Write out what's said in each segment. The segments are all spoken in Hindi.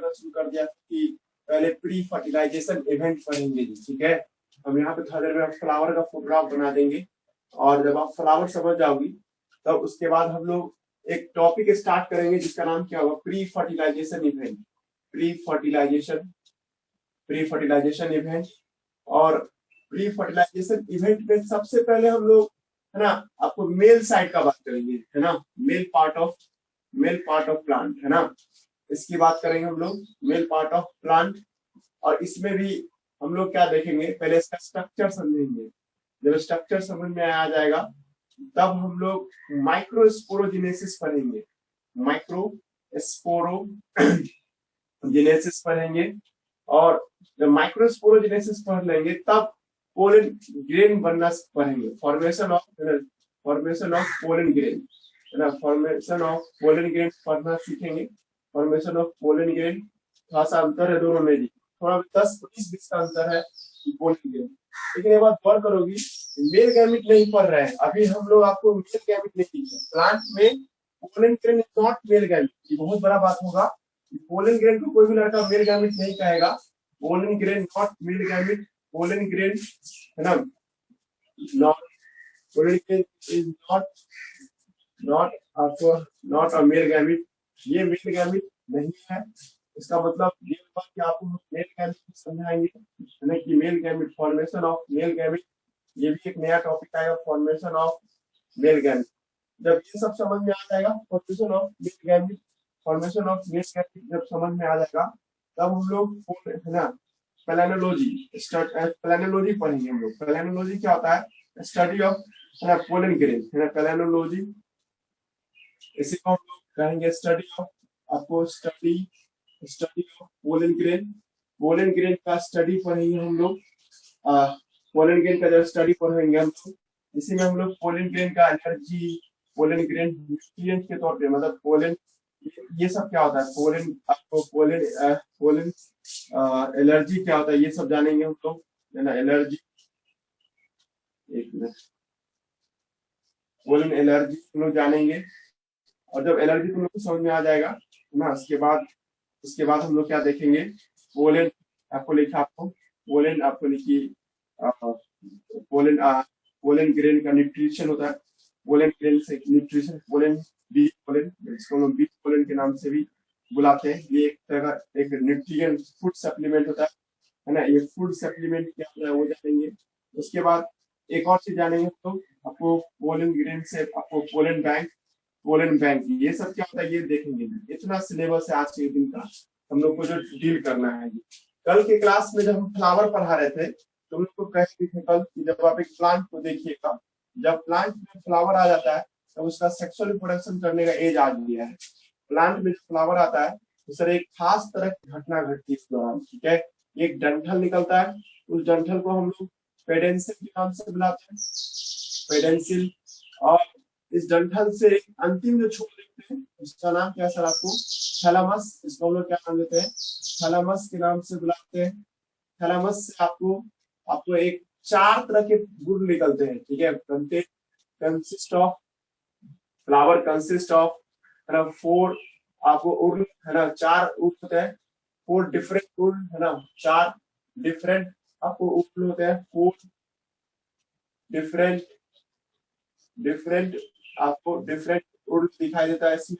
पढ़ना शुरू कर दिया कि पहले प्री फर्टिलाइजेशन इवेंट पढ़ेंगे जी, ठीक है। हम यहाँ पे थोड़ी देर में फ्लावर का फोटोग्राफ बना देंगे, और जब आप फ्लावर समझ जाओगी तब उसके बाद हम लोग एक टॉपिक स्टार्ट करेंगे जिसका नाम क्या होगा, pre fertilization event. Pre fertilization event. और प्री फर्टिलाइजेशन इवेंट में सबसे पहले हम लोग, है ना, आपको मेल साइड का बात करेंगे, है ना, मेल पार्ट ऑफ प्लांट, है ना, इसकी बात करेंगे हम लोग, मेल पार्ट ऑफ प्लांट। और इसमें भी हम लोग क्या देखेंगे, पहले इसका स्ट्रक्चर समझेंगे। जब स्ट्रक्चर समझ में आ जाएगा तब हम लोग माइक्रोस्पोरोजेनेसिस पढ़ेंगे, माइक्रोस्पोरोजेनेसिस पढ़ेंगे। और जब माइक्रोस्पोरोजेनेसिस पढ़ लेंगे तब पोलन ग्रेन बनना पढ़ेंगे, फॉर्मेशन ऑफ पोलन ग्रेन, है ना, फॉर्मेशन ऑफ पोलन ग्रेन पढ़ना सीखेंगे। फॉर्मेशन ऑफ पोलन ग्रेन, थोड़ा सा अंतर है दोनों में जी, थोड़ा 10-20 का अंतर है पोलन ग्रेन। लेकिन ये बात गौर करोगी, मेल गैमेट नहीं पढ़ रहे हैं अभी हम लोग, आपको मेल गैमेट नहीं सीखे। प्लांट में pollen grain is not male gamete, ये बहुत बड़ा बात होगा। पोलन ग्रेन को कोई भी लड़का मेल गैमेट नहीं कहेगा। Pollen grain not male gamete, pollen grain, है ना, pollen grain is not a male gamete, ये मेल गैमेट नहीं है। इसका मतलब ये होगा कि आपको मेल गैमेट समझाएंगे, है ना, कि male gamete, formation of male gamete, ये भी एक नया टॉपिक आएगा, फॉर्मेशन ऑफ मेल गैमेट। जब ये सब समझ में आ जाएगा, फॉर्मेशन ऑफ मेल गैमेट जब समझ में आ जाएगा तब हम लोग, है ना, प्लानोलॉजी पढ़ेंगे हम लोग। प्लानोलॉजी क्या होता है, स्टडी ऑफ, है ना, पोलन ग्रेन, है ना, प्लानोलॉजी। इसी को हम लोग कहेंगे स्टडी ऑफ, आपको स्टडी ऑफ पोलन ग्रेन का स्टडी पढ़ेंगे हम लोग। पोलन ग्रेन का जब स्टडी पढ़ेंगे हम लोग, इसी में हम लोग पोलन ग्रेन का एनर्जी, पोलन ग्रेन न्यूट्रिएंट के तौर पे, मतलब पोलन, ये सब क्या होता है, पोलन, आपको पोलन एलर्जी क्या होता है, ये सब जानेंगे हम लोग, है ना, एलर्जी, एक मिनट, पोलन एलर्जी हम लोग जानेंगे। और जब एलर्जी तुम लोग को समझ में आ जाएगा ना, उसके बाद हम लोग क्या देखेंगे, पोलन, आपको लिखा, आपको लिखिए, पोलन ग्रेन का न्यूट्रिशन होता है, पोलन ग्रेन से न्यूट्रिशन, पोलन, जिसको हम लोग बीज पोलन के नाम से भी बुलाते हैं। ये एक तरह एक न्यूट्रिएंट फूड सप्लीमेंट होता है ना, ये फूड सप्लीमेंट क्या होता है वो जानेंगे। उसके बाद एक और चीज जानेंगे तो आपको पोलन ग्रेन से, आपको पोलन बैंक, ये सब क्या होता है ये देखेंगे। इतना सिलेबस है आज के दिन का हम लोग को जो डील करना है। कल के क्लास में जब हम फ्लावर पढ़ा रहे थे तो हम लोग को कह रहे थे कल कि जब आप एक प्लांट को देखिएगा, जब प्लांट में फ्लावर आ जाता है तब उसका सेक्सुअल रिप्रोडक्शन करने का एज आ गया है। प्लांट में फ्लावर आता है तो सर एक खास तरह की घटना घटती है इस दौरान, ठीक है। एक डंठल निकलता है, उस डंठल को हम लोग पेडेंसिल के नाम से बुलाते हैं, पेडेंसिल। और इस डंठल से अंतिम जो छोर देखते हैं उसका नाम क्या है सर, आपको थैलामस, इसको हम लोग क्या नाम देते हैं, थैलामस के नाम से बुलाते हैं। थैलामस से आपको एक 4 तरह के गुण निकलते हैं, ठीक है। Consist of, flower consist of, है ना, 4, आपको उर्ल, है ना, 4 उर्ल होते हैं, 4 डिफरेंट उर्ल, है ना, 4 डिफरेंट आपको उर्ल होते हैं, 4 डिफरेंट आपको डिफरेंट उर्ल दिखाई देता है इसमें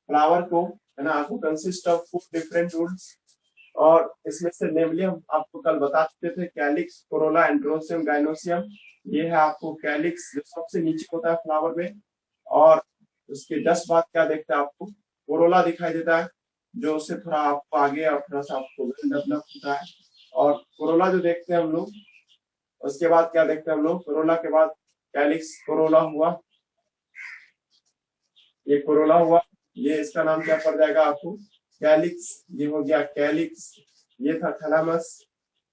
फ्लावर को, है ना, आपको कंसिस्ट ऑफ 4 डिफरेंट उर्ल्स। और इसमें से नेमली हम आपको कल बता चुके थे, कैलिक्स, कोरोला, एंड्रोसियम, गाइनोसियम। ये है आपको कैलिक्स जो सबसे नीचे होता है फ्लावर में, और उसके जस्ट बाद क्या देखते हैं आपको कोरोला दिखाई देता है, जो उससे थोड़ा आपको आगे और थोड़ा सा आपको डेवलप होता है। और कोरोला जो देखते हैं हम लोग, उसके बाद क्या देखते हैं हम लोग, कोरोला के बाद कैलिक्स, कोरोला हुआ, ये कोरोला हुआ, ये इसका नाम क्या पड़ जाएगा आपको, कैलिक्स, ये हो गया कैलिक्स। ये था थैलामस,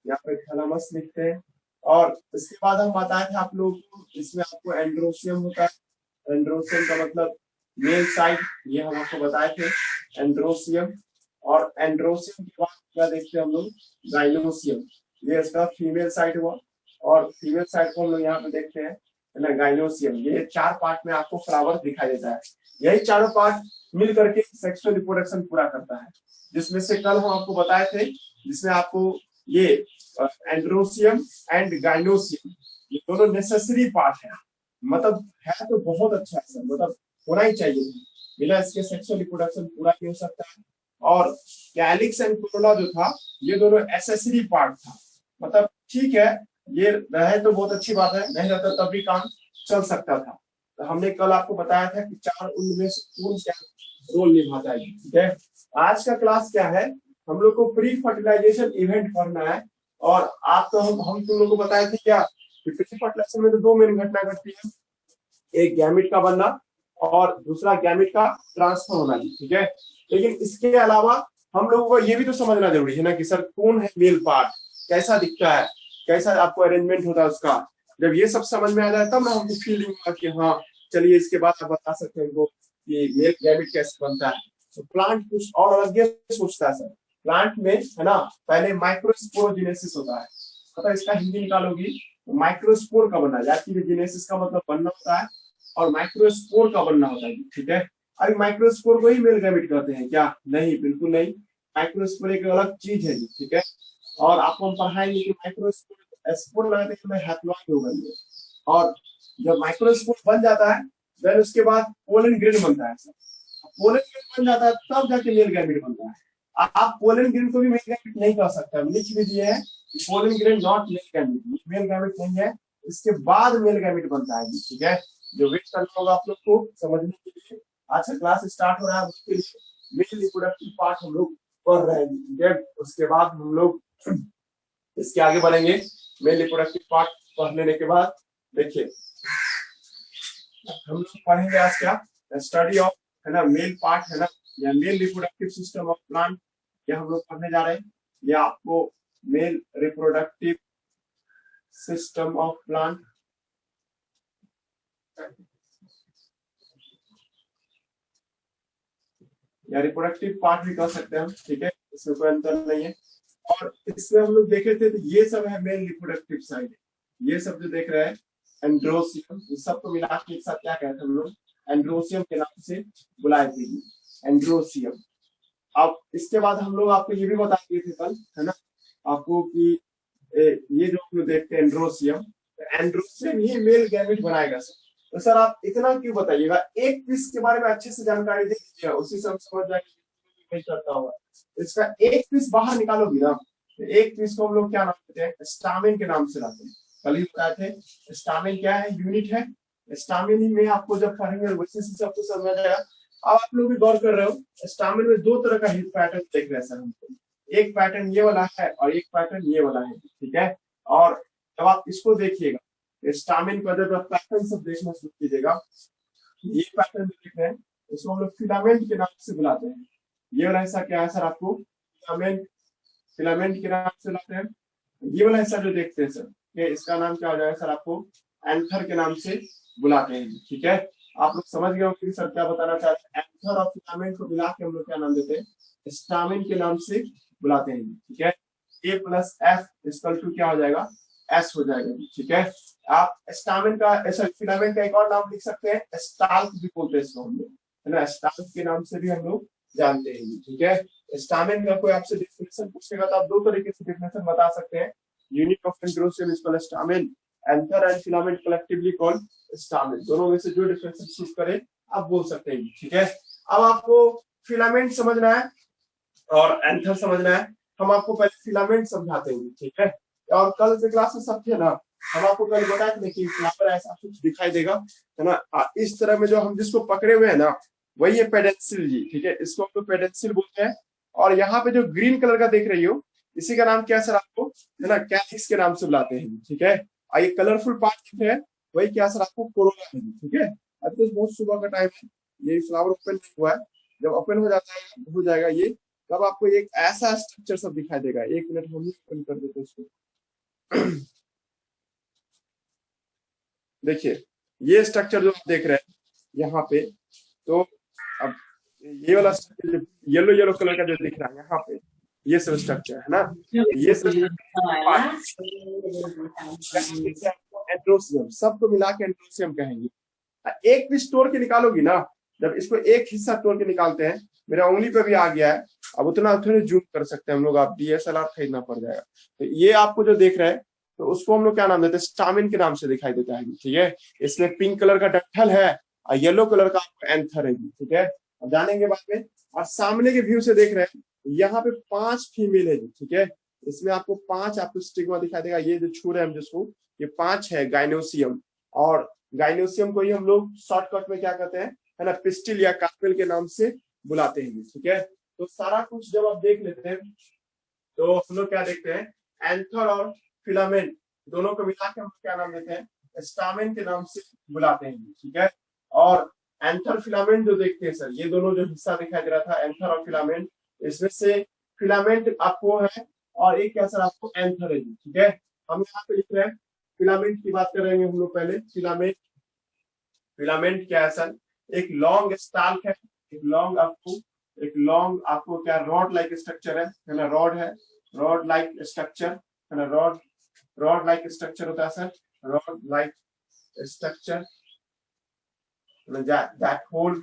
यहाँ पे थैलामस लिखते हैं। और इसके बाद हम बताए थे आप लोग को, इसमें आपको एंड्रोसियम होता है, एंड्रोसियम का मतलब मेल साइड, ये हम आपको बताए थे एंड्रोसियम। और एंड्रोसियम के बाद क्या देखते हैं हम लोग, गाइनोसियम, ये इसका फीमेल साइड हुआ। और फीमेल साइड को हम लोग यहाँ पे देखते हैं है ना, गाइनोसियम, ये 4 पार्ट में आपको फ्लावर दिखाई देता है। यही चारों पार्ट मिल करके सेक्सुअल रिप्रोडक्शन पूरा करता है, जिसमें से कल हम आपको बताए थे, जिसमें आपको ये एंड्रोसियम एंड गाइनोसियम ये दोनों नेसेसरी पार्ट है, मतलब है तो बहुत अच्छा है सर, मतलब होना ही चाहिए, बिना इसके सेक्सुअल रिप्रोडक्शन पूरा नहीं हो सकता है। और कैलिक्स एंड कोरोला जो था ये दोनों एसेसरी पार्ट था, मतलब ठीक है ये रहे तो बहुत अच्छी बात है, नहीं रहता तब भी काम चल सकता था। तो हमने कल आपको बताया था कि 4 उनमें से कौन क्या रोल निभाता है। ठीक है, आज का क्लास क्या है, हम लोग को प्री फर्टिलाइजेशन इवेंट करना है। और आप तो हम तुम लोग को बताए थे क्या, प्री फर्टिलाइजेशन में तो 2 मेन घटना घटती है, एक गैमेट का बनना और दूसरा गैमेट का ट्रांसफर होना। ठीक है, लेकिन इसके अलावा हम लोगों को ये भी तो समझना जरूरी है ना कि सर कौन है मेल पार्ट, कैसा दिखता है, कैसा आपको अरेंजमेंट होता है उसका। जब ये सब समझ में आ जाए तब ना हमको फीलिंग हुआ कि हाँ चलिए इसके बाद आप बता सकते हैं हमको कि मेल गैमेट कैसे बनता है। तो प्लांट कुछ और अलग सोचता है सर, प्लांट में है ना पहले माइक्रोस्पोरोजेनेसिस होता है, मतलब इसका हिंदी निकालोगी माइक्रोस्पोर का बनना, यानी जेनेसिस का मतलब बनना होता है और माइक्रोस्पोर का बनना होता है। ठीक है, अभी माइक्रोस्पोर को ही मेल गैमेट कहते हैं क्या? नहीं, बिल्कुल नहीं, माइक्रोस्पोर एक अलग चीज है। ठीक है, और आपको हम पढ़ाएंगे कि माइक्रोस्पोर लगाने के बाद हैप्लॉइड होगा ये, और जब माइक्रोस्पोर बन जाता है फिर उसके बाद पोलन ग्रेन बनता है। पोलन ग्रेन बन जाता है तब जाके मेल गैमेट बनता है। आप पोलन ग्रेन को भी मेल गैमेट नहीं कह सकते, लिख भी दिए है pollen grain not male gamete, male gamete नहीं है, इसके बाद मेल गैमेट बनता है। ठीक है, जो वेट करना होगा आप लोग को समझने के लिए, आज का क्लास स्टार्ट हो रहा है, उसके लिए मेल रिप्रोडक्टिव पार्ट हम लोग पढ़ रहे हैं। ठीक है, उसके बाद हम लोग इसके आगे बढ़ेंगे। मेल रिप्रोडक्टिव पार्ट पढ़ लेने के बाद देखिए हम लोग पढ़ेंगे आज क्या, स्टडी ऑफ है ना मेल पार्ट है ना, या male reproductive system of plant, ये हम लोग पढ़ने जा रहे हैं। या आपको male reproductive system of plant या रिप्रोडक्टिव पार्ट भी कह सकते हैं हम। ठीक है, इसमें कोई अंतर नहीं है। और इसमें हम लोग देखे थे तो ये सब है मेल रिप्रोडक्टिव साइड, ये सब जो देख रहे हैं एंड्रोसियम, ये सब को मिला के एक साथ क्या कहते हैं हम लोग, एंड्रोसियम के नाम से बुलाए थे, एंड्रोसियम। अब इसके बाद हम लोग आपको ये भी बता दिए थे कल है ना आपको कि ये जो हम लोग देखते हैं एंड्रोसियम, एंड्रोसियम ही मेल गैमेट बनाएगा सर। तो सर आप इतना क्यों बताइएगा, एक पीस के बारे में अच्छे से जानकारी दे दीजिए, उसी से हम समझ जाएंगे करता हुआ। इसका एक पीस बाहर निकालोगी ना, तो एक पीस को हम लोग क्या नाम देते हैं, स्टामिन के नाम से लाते हैं। कल ही बताए थे स्टामिन क्या है, यूनिट है। स्टामिन में आपको जब पढ़ेंगे वैसे से आपको समझ आएगा। अब आप लोग भी गौर कर रहे हो, स्टामिन में 2 तरह का हिट पैटर्न देख रहे हैं सर हमको, एक पैटर्न ये वाला है और एक पैटर्न ये वाला है। ठीक है, और जब आप इसको देखिएगा स्टामिन का जब आप पैटर्न सब देखना शुरू कीजिएगा, ये पैटर्न देख रहे हैं इसको हम लोग फिलामेंट के नाम से बुलाते हैं। ये वाला हिस्सा क्या है सर, आपको फिलामेंट, फिलामेंट के नाम से बुलाते हैं। ये वाला हिस्सा जो देखते हैं सर, ये इसका नाम क्या हो जाएगा सर, आपको एंथर के नाम से बुलाते हैं। ठीक है, आप लोग समझ गए होंगे सर क्या बताना चाहते हैं, एंथर और फिलामेंट को मिला के हम लोग क्या नाम देते हैं, स्टामिन के नाम से बुलाते हैं। ठीक है, A + F = क्या हो जाएगा, S हो जाएगा। ठीक है, आप स्टामिन का ऐसा फिलामेंट का एक और नाम लिख सकते हैं, स्टाल्क भी बोलते हैं इसको हम लोग, है ना, स्टाल्क के नाम से भी हम लोग जानते हैं। ठीक है, स्टामिन का कोई आपसे डेफिनेशन पूछेगा तो आप 2 तरीके से डेफिनेशन बता सकते हैं, unit of androecium is called stamen, anther and filament collectively called stamen. दोनों में से जो डेफिनेशन सूट करे आप बोल सकते हैं। ठीक है, अब आपको फिलामेंट समझना है और एंथर समझना है, हम आपको पहले फिलामेंट समझाते हैं। ठीक है, और कल के क्लास में सब थे ना, हम आपको कल बताया था कि फ्लावर ऐसा कुछ दिखाई देगा है ना, इस तरह में जो हम जिसको पकड़े हुए हैं ना वही है पेडेंसिल जी। ठीक है, इसको हम लोग पेडेंसिल बोलते हैं। और यहाँ पे जो ग्रीन कलर का देख रही हो इसी का नाम क्या सर, आपको है ना कैलिक्स के नाम से बुलाते हैं। ठीक है, और ये कलरफुल पार्ट है वही क्या सर, आपको कोरोला है। ठीक है, अभी तो बहुत सुबह का टाइम है, ये फ्लावर ओपन नहीं हुआ है, जब ओपन हो जाता है हो जाएगा ये, तब आपको एक ऐसा स्ट्रक्चर सब दिखाई देगा। 1 मिनट हम ओपन कर देते हैं इसको। देखिए ये स्ट्रक्चर जो आप देख रहे हैं यहाँ पे, तो अब ये वाला येलो येलो कलर का जो दिख रहा है यहाँ पे, ये सब स्ट्रक्चर है ना, ये सब एंड्रोसियम, सबको मिला के एंड्रोसियम कहेंगे। एक भी तोड़ के निकालोगी ना, जब इसको एक हिस्सा तोड़ के निकालते हैं, मेरा उंगली पे भी आ गया है, अब उतना थोड़ी जूम कर सकते हैं हम लोग, आप DSLR खरीदना पड़ जाएगा। तो ये आपको जो देख रहे हैं, तो उसको हम लोग क्या नाम देते हैं, स्टामिन के नाम से दिखाई देता है, ठीक है। इसमें पिंक कलर का डंठल है और येलो कलर का आपको एंथर है, ठीक है। अब जानेंगे बाद में। और सामने के व्यू से देख रहे हैं, यहाँ पे 5 फीमेल है, ठीक है। इसमें आपको 5 आपको स्टिग्मा दिखाई देगा, ये जो छू रहे हैं हम जिसको, ये 5 है गाइनोसियम। और गाइनोसियम को ही हम लोग शॉर्टकट में क्या कहते हैं, है ना, पिस्टिल या कार्पेल के नाम से बुलाते हैं, ठीक है। तो सारा कुछ जब आप देख लेते हैं, तो हम लोग क्या देखते हैं, एंथर और फिलामेंट दोनों को मिला के हम क्या नाम देते हैं, स्टामेन के नाम से बुलाते हैं, ठीक है। और एंथर फिलामेंट जो देखते हैं सर, ये दोनों जो हिस्सा दिखाई दे रहा था, एंथर और फिलामेंट, इसमें से फिलामेंट आपको है और एक क्या सर आपको एंथर है, ठीक है। हम यहाँ पे लिख रहे हैं फिलामेंट की बात करेंगे हम लोग पहले। फिलामेंट, फिलामेंट क्या है सर, एक लॉन्ग स्टाल्क है, एक लॉन्ग आपको क्या रॉड लाइक स्ट्रक्चर है ना, रॉड है, रॉड लाइक स्ट्रक्चर है ना, रॉड लाइक स्ट्रक्चर होता है sir, rod like structure that hold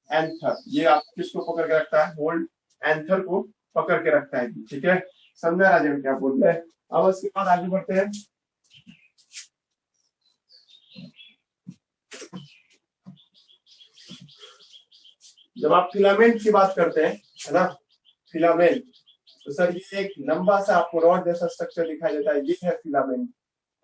anther. ये आप किसको पकड़ के रखता है, होल्ड एंथर को पकड़ के रखता है, ठीक है। समझा राजन क्या बोल रहे हैं। अब उसके बाद आगे बढ़ते हैं। जब आप फिलामेंट की बात करते हैं, है ना, फिलामेंट, तो सर ये एक लंबा सा आपको रॉड जैसा स्ट्रक्चर दिखाई देता है, ये है फिलामेंट।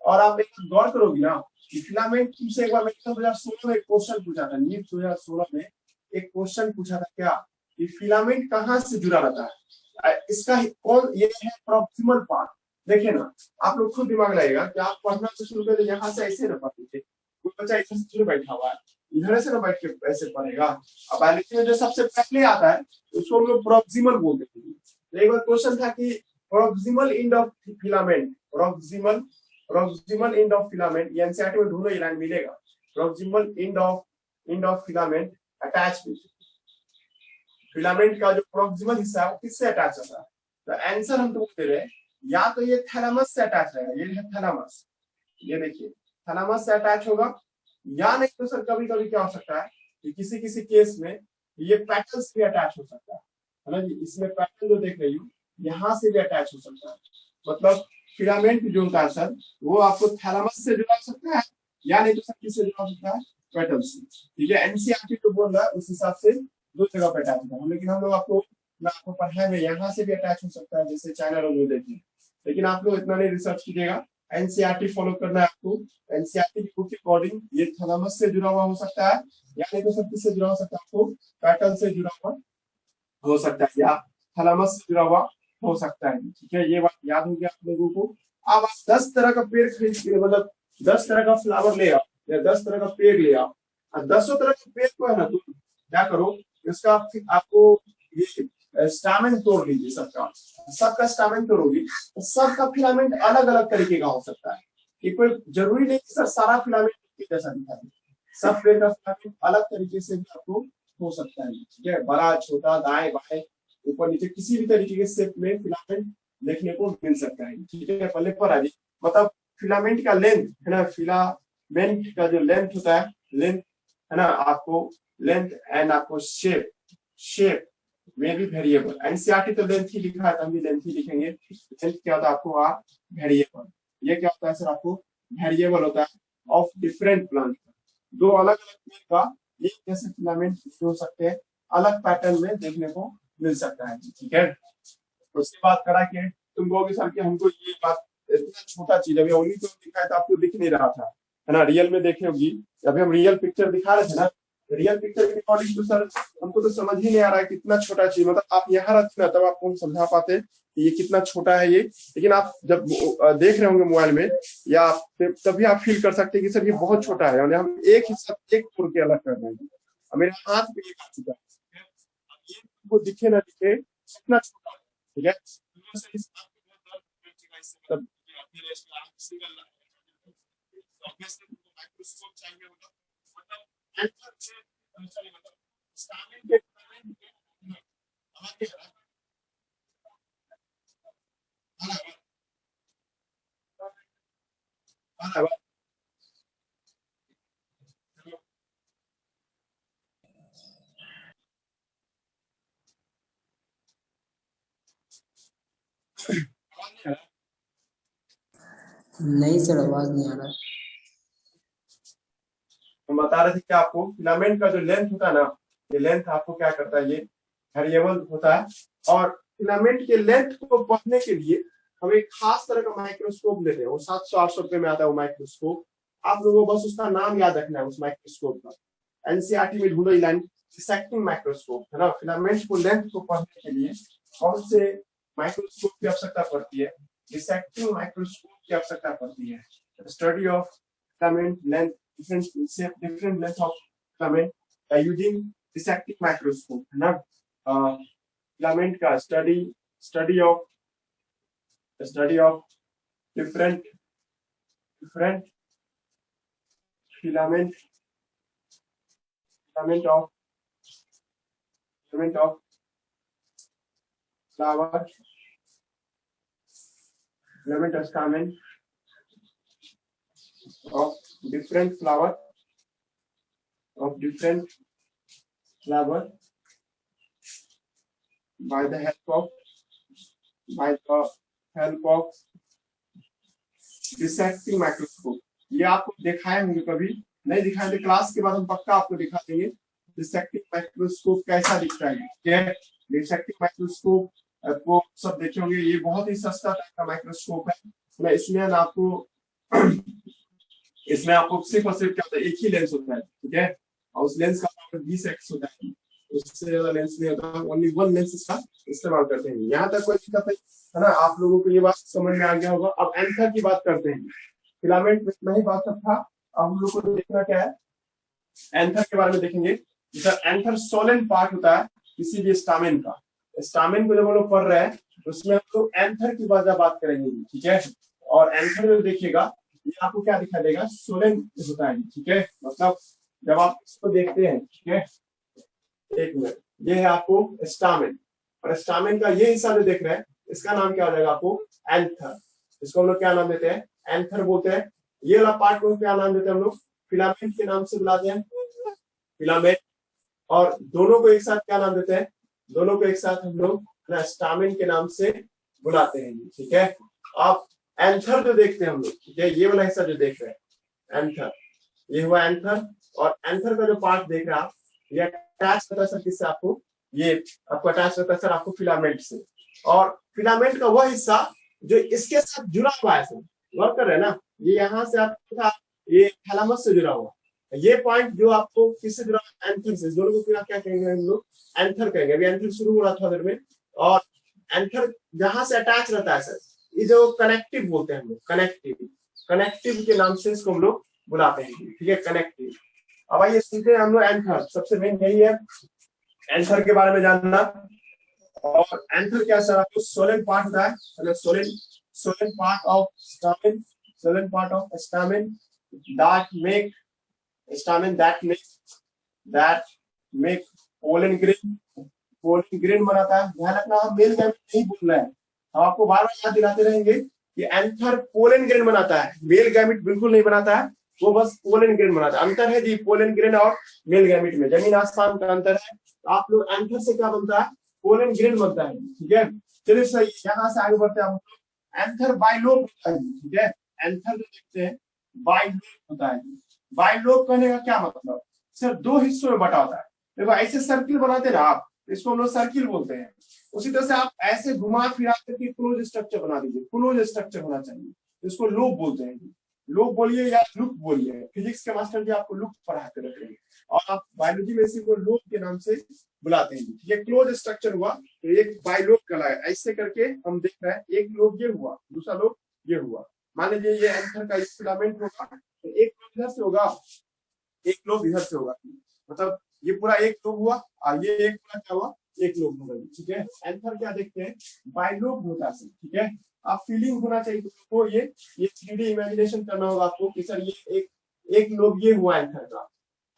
और आप एक गौर करोगी ना कि फिलामेंट तुमसे एक बार 2016 में एक क्वेश्चन पूछा था, नीट 2016 में एक क्वेश्चन पूछा था क्या, कि फिलामेंट कहाँ से जुड़ा रहता है, इसका कौन, ये है प्रॉक्सिमल पार्ट। देखिए ना, आप लोग खुद दिमाग लगाएगा कि आप पढ़ना तो शुरू करें, यहाँ से ऐसे ना पढ़ते थे, कोई बच्चा इधर से बैठा हुआ है, इधर से ना बैठ के ऐसे पढ़ेगा। अब बायोलॉजी में जो सबसे पहले आता है उसको हम लोग प्रॉक्सिमल बोलते थे। एक बार क्वेश्चन था कि proximal end of filament, proximal end of filament, ये एनसीईआरटी में ढूंढो, ये लाइन मिलेगा, proximal end of filament attach with, filament का जो प्रॉक्सिमल हिस्सा है वो किससे अटैच होता है। तो आंसर हम तुमको दे रहे हैं, या तो ये थैलेमस से अटैच रहेगा, ये है थैलेमस, ये देखिए थैलेमस से अटैच होगा, या नहीं तो सर कभी कभी क्या हो सकता है कि किसी किसी केस में ये पैटर्न से भी अटैच हो सकता है ना जी। इसमें पैटर्न जो देख रही हूँ यहाँ से भी अटैच हो सकता है, मतलब फिलामेंट जो होता है सर वो आपको थैलेमस से जुड़ा सकता है, या नहीं तो सर किससे जुड़ा सकता है, पैटर्न से, ठीक है। एनसीईआरटी तो बोल रहा है उस हिसाब से दो जगह पे अटैच होता है, लेकिन हम लोग आपको पढ़ाए में यहाँ से भी अटैच हो सकता है, जैसे चाइना लोग देखिए। लेकिन आप लोग इतना नहीं रिसर्च कीजिएगा, एनसीईआरटी फॉलो करना है आपको। एनसीईआरटी की बुक के अकॉर्डिंग ये थैलेमस से जुड़ा हुआ हो सकता है, या नहीं तो सब किससे जुड़ा हो सकता है, आपको पैटर्न से जुड़ा हुआ हो सकता है, या थैलेमस से जुड़ा हुआ हो सकता है, ठीक है। ये बात याद होगी आप लोगों को। अब आप 10 तरह का पेड़ खरीद के, मतलब 10 तरह का फ्लावर ले आओ या 10 तरह का पेड़ ले आओ, और 10 तरह के पेड़ को है ना तुम क्या करो, इसका आपको ये स्टामेन तोड़ लीजिए, सबका स्टामेन तोड़ोगी तो सबका फिलामेंट अलग अलग तरीके का हो सकता है। ये कोई जरूरी नहीं कि सर सारा फिलामेंट जैसा दिखाई, सब पेड़ का फिलामेंट अलग तरीके से भी आपको हो सकता है, ठीक है। बड़ा छोटा दाएं बाएं ऊपर नीचे किसी भी तरीके के शेप में फिलामेंट देखने को मिल सकता है, ठीक है। पहले पर आ जाइए, मतलब फिलामेंट का लेंथ है ना, फिलामेंट का जो लेंथ होता है, लेंथ है ना, आपको लेंथ एंड आपको शेप में भी वेरिएबल। एनसीईआरटी तो लेंथ ही लिखा है तो हम भी लेंथ ही लिखेंगे। लेंथ क्या होता है आपको, आप वेरिएबल, ये क्या होता है सर, आपको वेरिएबल होता है ऑफ डिफरेंट प्लांट, दो अलग अलग पेड़ का एक जैसे फिलामेंट हो सकते हैं, अलग पैटर्न में देखने को मिल सकता है, ठीक है। उसके बाद करा के तुम कहोगे सर कि हमको ये बात इतना छोटा चीज अभी उंगली तो दिखा है तो आपको दिख नहीं रहा था, है ना, रियल में देखे होगी, अभी हम रियल पिक्चर दिखा रहे थे ना, रियल पिक्चर के अकॉर्डिंग तो सर हमको तो समझ ही नहीं आ रहा है कितना छोटा चीज, मतलब आप यहाँ रहते ना तब आपको हम समझा पाते कि ये कितना छोटा है ये, लेकिन आप जब देख रहे होंगे मोबाइल में या तभी आप फील कर सकते हैं कि सर ये बहुत छोटा है, हम एक हिस्सा एक तोड़ के अलग कर रहे हैं। मेरे हाथ में एक आ चुका है, ये वो दिखे ना दिखे कितना छोटा है, ठीक है। मतलब माइक्रोस्कोप चाहिए, मतलब नहीं सर, आवाज नहीं आ रहा। हम बता रहे थे कि आपको फिलामेंट का जो लेंथ होता है ना, ये लेंथ आपको क्या करता है, ये वेरिएबल होता है। और फिलामेंट के लेंथ को पढ़ने के लिए हम एक खास तरह का माइक्रोस्कोप लेते हैं, वो 700-800 रुपए में आता है वो माइक्रोस्कोप। आप लोगों को बस उसका नाम याद रखना है उस माइक्रोस्कोप का। एनसीईआरटी में ढूंढो डिसेक्टिंग माइक्रोस्कोप है ना। फिलामेंट को लेंथ को पढ़ने के लिए कौन से माइक्रोस्कोप की आवश्यकता पड़ती है? डिसेक्टिंग माइक्रोस्कोप की आवश्यकता पड़ती है। Study of filament length, different length of filament by using dissecting microscope है ना। फिलामेंट का study of different filament of flower, filament of stamen of different flower by the help of dissecting microscope. ये आपको दिखाए होंगे, कभी नहीं दिखाए तो क्लास के बाद हम पक्का आपको दिखा देंगे डिसेक्टिंग माइक्रोस्कोप कैसा दिखता है। ठीक है, डिसेक्टिंग माइक्रोस्कोप आपको सब देखे होंगे, ये बहुत ही सस्ता टाइप का माइक्रोस्कोप है। इसमें आपको सिर्फ और सिर्फ क्या होता है, एक ही लेंस होता है। ठीक है, और उस लेंस का पावर 20x होता है, उससे ज्यादा लेंस नहीं होता, ओनली वन लेंस इसका इस्तेमाल करते हैं। यहाँ तक कोई दिक्कत नहीं है ना, आप लोगों को ये बात समझ में आ गया होगा। अब एंथर की बात करते हैं। फिलामेंट में इतना ही बात सब था। अब हम लोग को देखना क्या है, एंथर के बारे में देखेंगे। जैसा एंथर सोलन पार्ट होता है किसी भी स्टामेन का। स्टामेन को जब हम लोग पढ़ रहे हैं तो उसमें हम लोग एंथर की बात करेंगे। ठीक है, और एंथर में देखिएगा ये आपको क्या दिखा देगा, सोलन होता है। ठीक है, मतलब जब आप इसको देखते हैं, ठीक है, एक मिनट, ये है आपको स्टामेन, और स्टामेन का ये हिस्सा जो देख रहे हैं इसका नाम क्या हो जाएगा आपको, एंथर। इसको हम लोग क्या नाम देते हैं, एंथर बोलते हैं। ये वाला पार्ट को क्या नाम देते हैं हम लोग, फिलामेंट के नाम से बुलाते हैं, फिलामेंट। और दोनों को एक साथ क्या नाम देते हैं, दोनों को एक साथ हम लोग स्टामेन के नाम से बुलाते हैं। ठीक है, आप एंथर जो देखते हैं हम लोग, ठीक है, ये वाला हिस्सा जो देख रहे हैं एंथर, ये हुआ एंथर। और एंथर का जो पार्ट देख रहे हैं आप, ये अटैच करता है सर किससे आपको, ये आपको अटैच करता है सर आपको फिलामेंट से। और फिलामेंट का वह हिस्सा जो इसके साथ जुड़ा हुआ है सर, वर्क कर रहे हैं ना, ये यहाँ से आपका ये थैलेमस से जुड़ा हुआ, ये पॉइंट जो आपको किससे जुड़ा हुआ, एंथर से। दोनों को फिर क्या कहेंगे हम लोग, एंथर कहेंगे। अभी एंथर शुरू हो रहा था देर में, और एंथर जहां से अटैच रहता है सर, ये जो कनेक्टिव बोलते हैं हम लोग, कनेक्टिव के नाम से इसको हम लोग बुलाते हैं। ठीक है, कनेक्टिव। अब आइए सीखते हैं हम लोग एंथर। सबसे मेन यही है एंथर के बारे में जानना। और एंथर क्या सर, आपको सोलन पार्ट होता है, मतलब Solan part of stamen, Solan part of stamen that make stamen that make pollen grain बनाता है। ध्यान रखना, हम मेल गैमेट नहीं बोल रहे हैं, हम आपको बार बार याद दिलाते रहेंगे कि एंथर पोलन ग्रेन बनाता है, मेल गैमेट बिल्कुल नहीं बनाता है, वो बस पोलन ग्रेन बनाता है। अंतर है जी पोलन ग्रेन और मेल गैमेट में, जमीन आसमान का अंतर है। आप लोग एंथर से क्या बनता है, पोलन ग्रेन बनता है। ठीक है, चलिए सही, यहाँ से आगे बढ़ते हैं हम लोग। एंथर बाइलोब होता है। ठीक है, एंथर जो देखते हैं बाइलोब होता है। बाइलोब कहने का क्या मतलब, सर दो हिस्सों में बटा होता है। देखो ऐसे सर्किल बनाते ना आप, इसको हम लोग सर्किल बोलते हैं। उसी तरह से आप ऐसे घुमा फिरा करके क्लोज स्ट्रक्चर बना दीजिए, क्लोज स्ट्रक्चर होना चाहिए, इसको लूप बोलते हैं। लूप बोलिए या लूप बोलिए, फिजिक्स के मास्टर जी आपको लूप पढ़ाते रहते हैं, और आप बायोलॉजी में इसी को लूप के नाम से बुलाते हैं। ये क्लोज स्ट्रक्चर हुआ, तो एक बाइलोब कहलाया। ऐसे करके हम देख रहे हैं, एक लोब ये हुआ, दूसरा लोब ये हुआ। मान लीजिए ये एंथर का फिलामेंट होगा, तो एक लोब इधर से होगा, एक लोब इधर से होगा, मतलब ये पूरा एक लोब हुआ, और ये एक पूरा क्या हुआ, एक लोब होगा। ठीक है, एंथर क्या देखते हैं, बाइलोब होता है। ठीक है, आप फीलिंग होना चाहिए तो ये 3D इमेजिनेशन करना होगा आपको कि सर ये एक लोब ये हुआ एंथर का,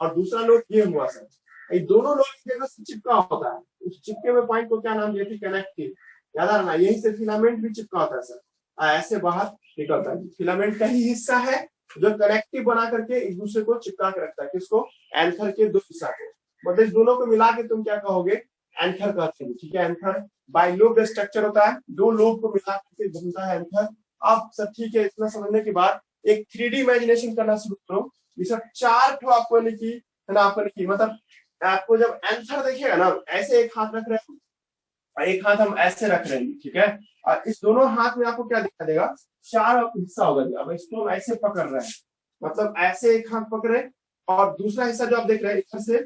और दूसरा लोब ये हुआ सर, ये दोनों लोग एक जगह से चिपका होता है। उस चिपके में पॉइंट को क्या नाम दिया, कनेक्टिव। याद रखना, यही से फिलामेंट भी चिपका होता है सर, ऐसे बाहर निकलता है। फिलामेंट का ही हिस्सा है जो कनेक्टिव बना करके एक दूसरे को चिपका के रखता है। किसको, एंथर के दो हिस्सा को, मतलब इस दोनों को मिला के तुम क्या कहोगे, एंथर कहते हैं, ठीक है। एंथर बाइलोब स्ट्रक्चर होता है, दो लोब को मिला करके बनता है एंथर। अब सब ठीक है, इतना समझने के बाद एक 3D इमेजिनेशन करना शुरू करो। ये सब 4 ठो आपको लिखी है ना, आपको लिखी मतलब आपको जब एंथर देखिएगा ना, ऐसे एक हाथ रख रहे हैं और एक हाथ हम ऐसे रख रहे हैं, ठीक है। और इस दोनों हाथ में आपको क्या दिखा देगा, 4 हिस्सा होगा। अब इसको हम ऐसे पकड़ रहे हैं, मतलब ऐसे एक हाथ पकड़े और दूसरा हिस्सा जो आप देख रहे हैं इधर से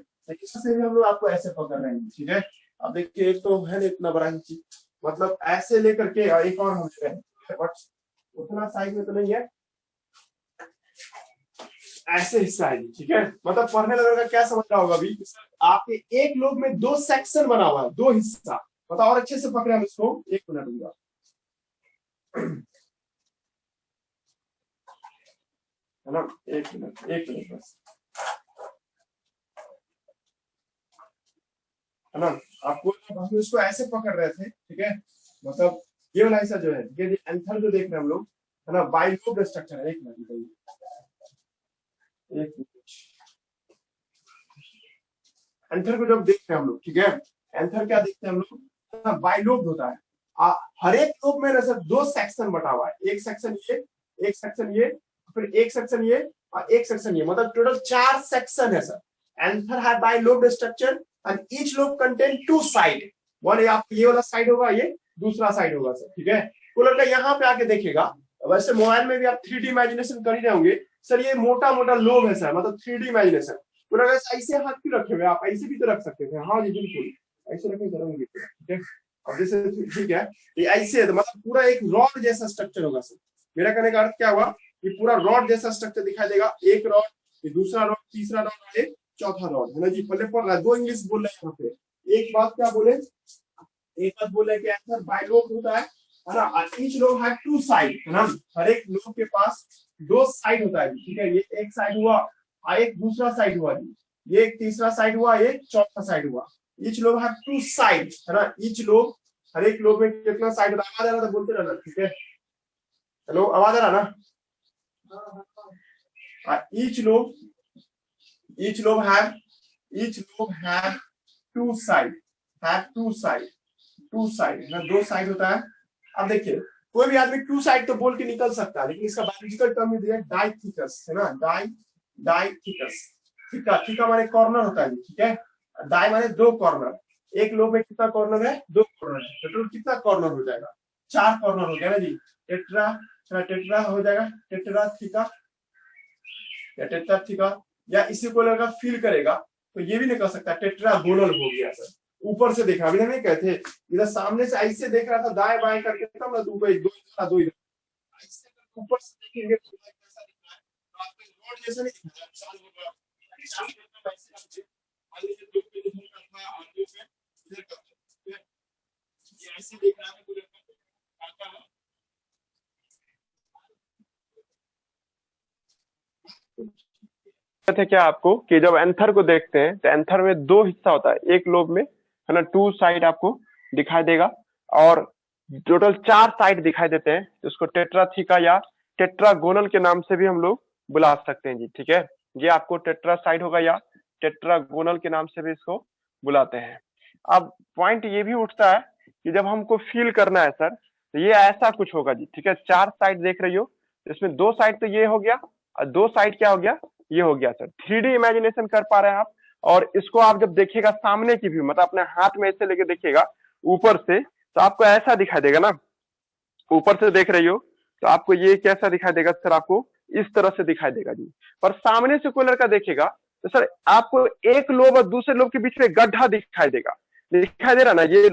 भी हम लोग आपको ऐसे पकड़ रहे हैं, ठीक है। अब देखिए एक तो है इतना बड़ा ही चीज, मतलब ऐसे लेकर के और एक और हम ले रहे हैं, बट उतना साइज में तो नहीं है, ऐसे हिस्सा है, ठीक है। मतलब पढ़ने लगे का क्या समझ रहा होगा अभी, आपके एक लोब में 2 सेक्शन बना हुआ है, 2 हिस्सा। मतलब और अच्छे से पकड़े हम इसको, 1 मिनट दूंगा। है ना, 1 मिनट बस, है ना। आपको हम इसको ऐसे पकड़ रहे थे, ठीक है। मतलब ये वाला हिस्सा जो है, ठीक है, एंथर जो देख रहे हैं हम लोग, है ना, बाइलोब स्ट्रक्चर है। 1 मिनट, एंथर को जब देखते हैं हम लोग, ठीक है, एंथर क्या देखते हैं हम लोग, बाइलोब होता है। हर एक लोब में सर 2 सेक्शन बटा हुआ है, एक सेक्शन ये, एक सेक्शन ये, फिर एक सेक्शन ये और एक सेक्शन ये, मतलब टोटल 4 सेक्शन है सर। एंथर है bilobe structure and each lobe contain 2 side. One ये वाला साइड होगा, ये दूसरा साइड होगा सर, ठीक है। तो लड़का यहाँ पे आके देखेगा, वैसे मोबाइल में भी आप 3D इमेजिनेशन कर ही रहे होंगे सर, ये मोटा मोटा लोब है सर, मतलब 3D इमेजिनेशन। तो अगर ऐसे हाथ क्यों रखे हुए, आप ऐसे भी तो रख सकते थे। हाँ जी बिल्कुल, ऐसे रखे करेंगे, ठीक है। और जैसे ठीक है, ये ऐसे है तो मतलब पूरा एक रॉड जैसा स्ट्रक्चर होगा सर। मेरा कहने का अर्थ क्या हुआ, ये पूरा रॉड जैसा स्ट्रक्चर दिखाई देगा, एक रॉड, ये दूसरा रॉड, तीसरा रॉड, एक चौथा रॉड, है ना जी। पहले पढ़ रहा है, 2 इंग्लिश बोल रहे हैं यहाँ पे। एक बात क्या बोले, एक बात बोले कि आंसर बाइलोब होता है ना, ईच लोब हैव 2 साइड, है ना। हर एक लोब के पास 2 साइड होता है, ठीक है। ये एक साइड हुआ और एक दूसरा साइड हुआ, ये एक तीसरा साइड हुआ, ये चौथा साइड हुआ। ईच लोब हैव 2 साइड, है ना। ईच लोब, हर एक लोब में कितना साइड होता है, आवाज आ रहा था बोलते रहना, ठीक है। हेलो, आवाज आ रहा ना। ईच लोब हैव 2 साइड, है 2 साइड, 2 साइड ना, 2 साइड होता है। अब देखिए कोई भी आदमी 2 साइड तो बोल के निकल सकता है, लेकिन इसका बायोलॉजिकल टर्म में दिया डाइथिकस, है ना। डाइथिकस, थीका माने कॉर्नर होता है, ठीक है। डाई माने 2 कॉर्नर, एक लोब में कितना कॉर्नर है, 2 कॉर्नर है, टोटल कितना कॉर्नर हो जाएगा, 4 कॉर्नर हो जाएगा जी। टेट्रा हो जाएगा, टेट्रा थीका, या इसी को लगा फील करेगा तो ये भी नहीं कर सकता, टेट्रागोनल हो गया सर। ऊपर से देखा, अभी नहीं कहते इधर सामने से ऐसे देख रहा था दाएं बाएं करके, तब ना दो इधर ऐसे ऊपर से देखेंगे तो कैसा दिख रहा है, तो आपको रोड जैसा नहीं दिख रहा, विशाल होगा ये ऐसे देख रहा है थे क्या आपको कि जब एंथर को देखते हैं तो एंथर में 2 हिस्सा होता है, एक लोब में, है ना, 2 साइड आपको दिखाई देगा और टोटल 4 साइड दिखाई देते हैं, उसको टेट्राथीका या टेट्रागोनल के नाम से भी हम लोग बुला सकते हैं जी, ठीक है। ये आपको टेट्रा साइड होगा या टेट्रागोनल के नाम से भी इसको बुलाते हैं। अब पॉइंट ये भी उठता है कि जब हमको फील करना है सर, तो ये ऐसा कुछ होगा जी, ठीक है। 4 साइड देख रही हो, इसमें 2 साइड तो ये हो गया और 2 साइड क्या हो गया, ये हो गया सर। 3D इमेजिनेशन कर पा रहे हैं आप, और इसको आप जब देखिएगा सामने की व्यू, मतलब अपने हाथ में ऐसे लेके देखिएगा ऊपर से, तो आपको ऐसा दिखाई देगा ना। ऊपर से देख रही हो तो आपको ये कैसा दिखाई देगा सर, आपको इस तरह से दिखाई देगा जी। पर सामने से कोई लड़का देखेगा तो सर आपको एक लोब और दूसरे लोब के बीच में गड्ढा दिखाई देगा, दिखाई दे रहा ना, ये